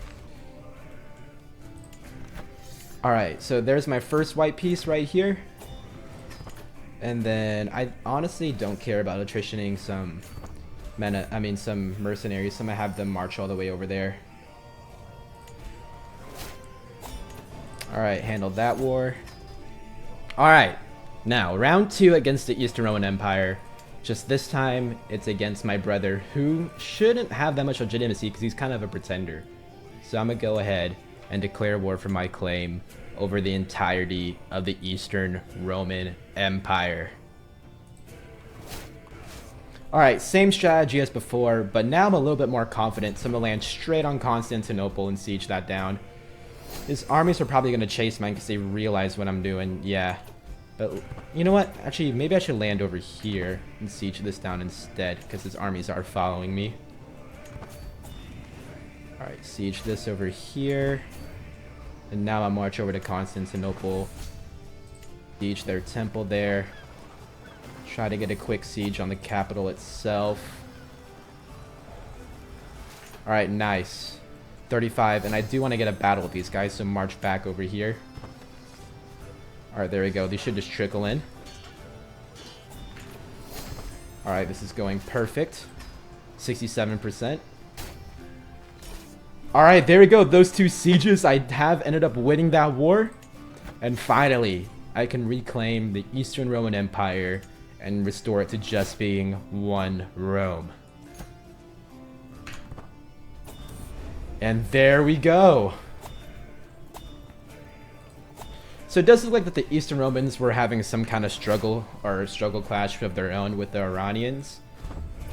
Alright, so there's my first white piece right here. And then I honestly don't care about attritioning some some mercenaries. So I'm gonna have them march all the way over there. Alright, handled that war. Alright, now round 2 against the Eastern Roman Empire. Just this time, it's against my brother, who shouldn't have that much legitimacy because he's kind of a pretender. So I'm going to go ahead and declare war for my claim over the entirety of the Eastern Roman Empire. Alright, same strategy as before, but now I'm a little bit more confident, so I'm going to land straight on Constantinople and siege that down. His armies are probably going to chase mine because they realize what I'm doing, yeah. But, you know what? Actually, maybe I should land over here and siege this down instead, because his armies are following me. Alright, siege this over here. And now I'll march over to Constantinople. Siege their temple there. Try to get a quick siege on the capital itself. Alright, nice. 35, and I do want to get a battle with these guys, so march back over here. Alright, there we go. These should just trickle in. Alright, this is going perfect. 67%. Alright, there we go. Those 2 sieges, I have ended up winning that war. And finally, I can reclaim the Eastern Roman Empire and restore it to just being one Rome. And there we go. So it does look like that the Eastern Romans were having some kind of struggle or struggle clash of their own with the Iranians.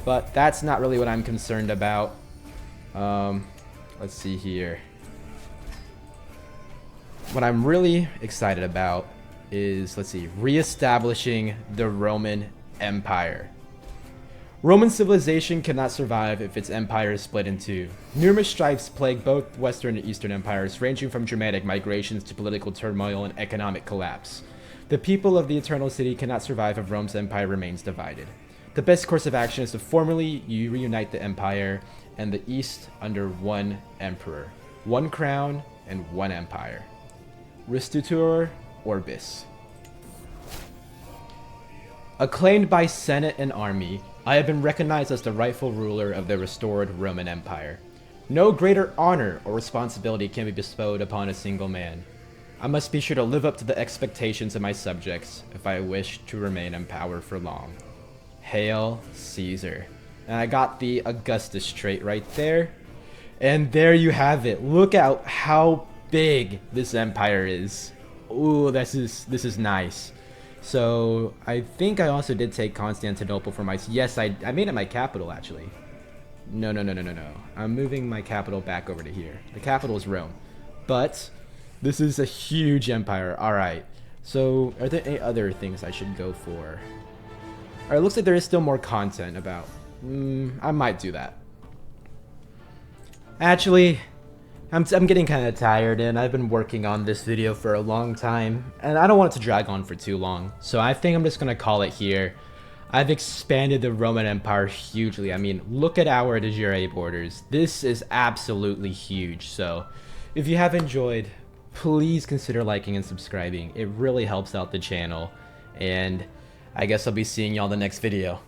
But that's not really what I'm concerned about. Let's see here. What I'm really excited about is, let's see, reestablishing the Roman Empire. Roman civilization cannot survive if its empire is split in two. Numerous strifes plague both Western and Eastern empires, ranging from dramatic migrations to political turmoil and economic collapse. The people of the Eternal City cannot survive if Rome's empire remains divided. The best course of action is to formally reunite the empire and the East under one emperor, one crown, and one empire. Restitutor Orbis. Acclaimed by Senate and army, I have been recognized as the rightful ruler of the restored Roman Empire. No greater honor or responsibility can be bestowed upon a single man. I must be sure to live up to the expectations of my subjects if I wish to remain in power for long. Hail Caesar. And I got the Augustus trait right there. And there you have it. Look at how big this empire is. Ooh, this is nice. So I think I also did take Constantinople for my... Yes, I made it my capital, actually. No. I'm moving my capital back over to here. The capital is Rome. But this is a huge empire. All right. So are there any other things I should go for? All right, it looks like there is still more content about... I might do that. Actually... I'm getting kind of tired, and I've been working on this video for a long time, and I don't want it to drag on for too long, so I think I'm just going to call it here. I've expanded the Roman Empire hugely. I mean, look at our de jure borders. This is absolutely huge, so if you have enjoyed, please consider liking and subscribing. It really helps out the channel, and I guess I'll be seeing y'all in the next video.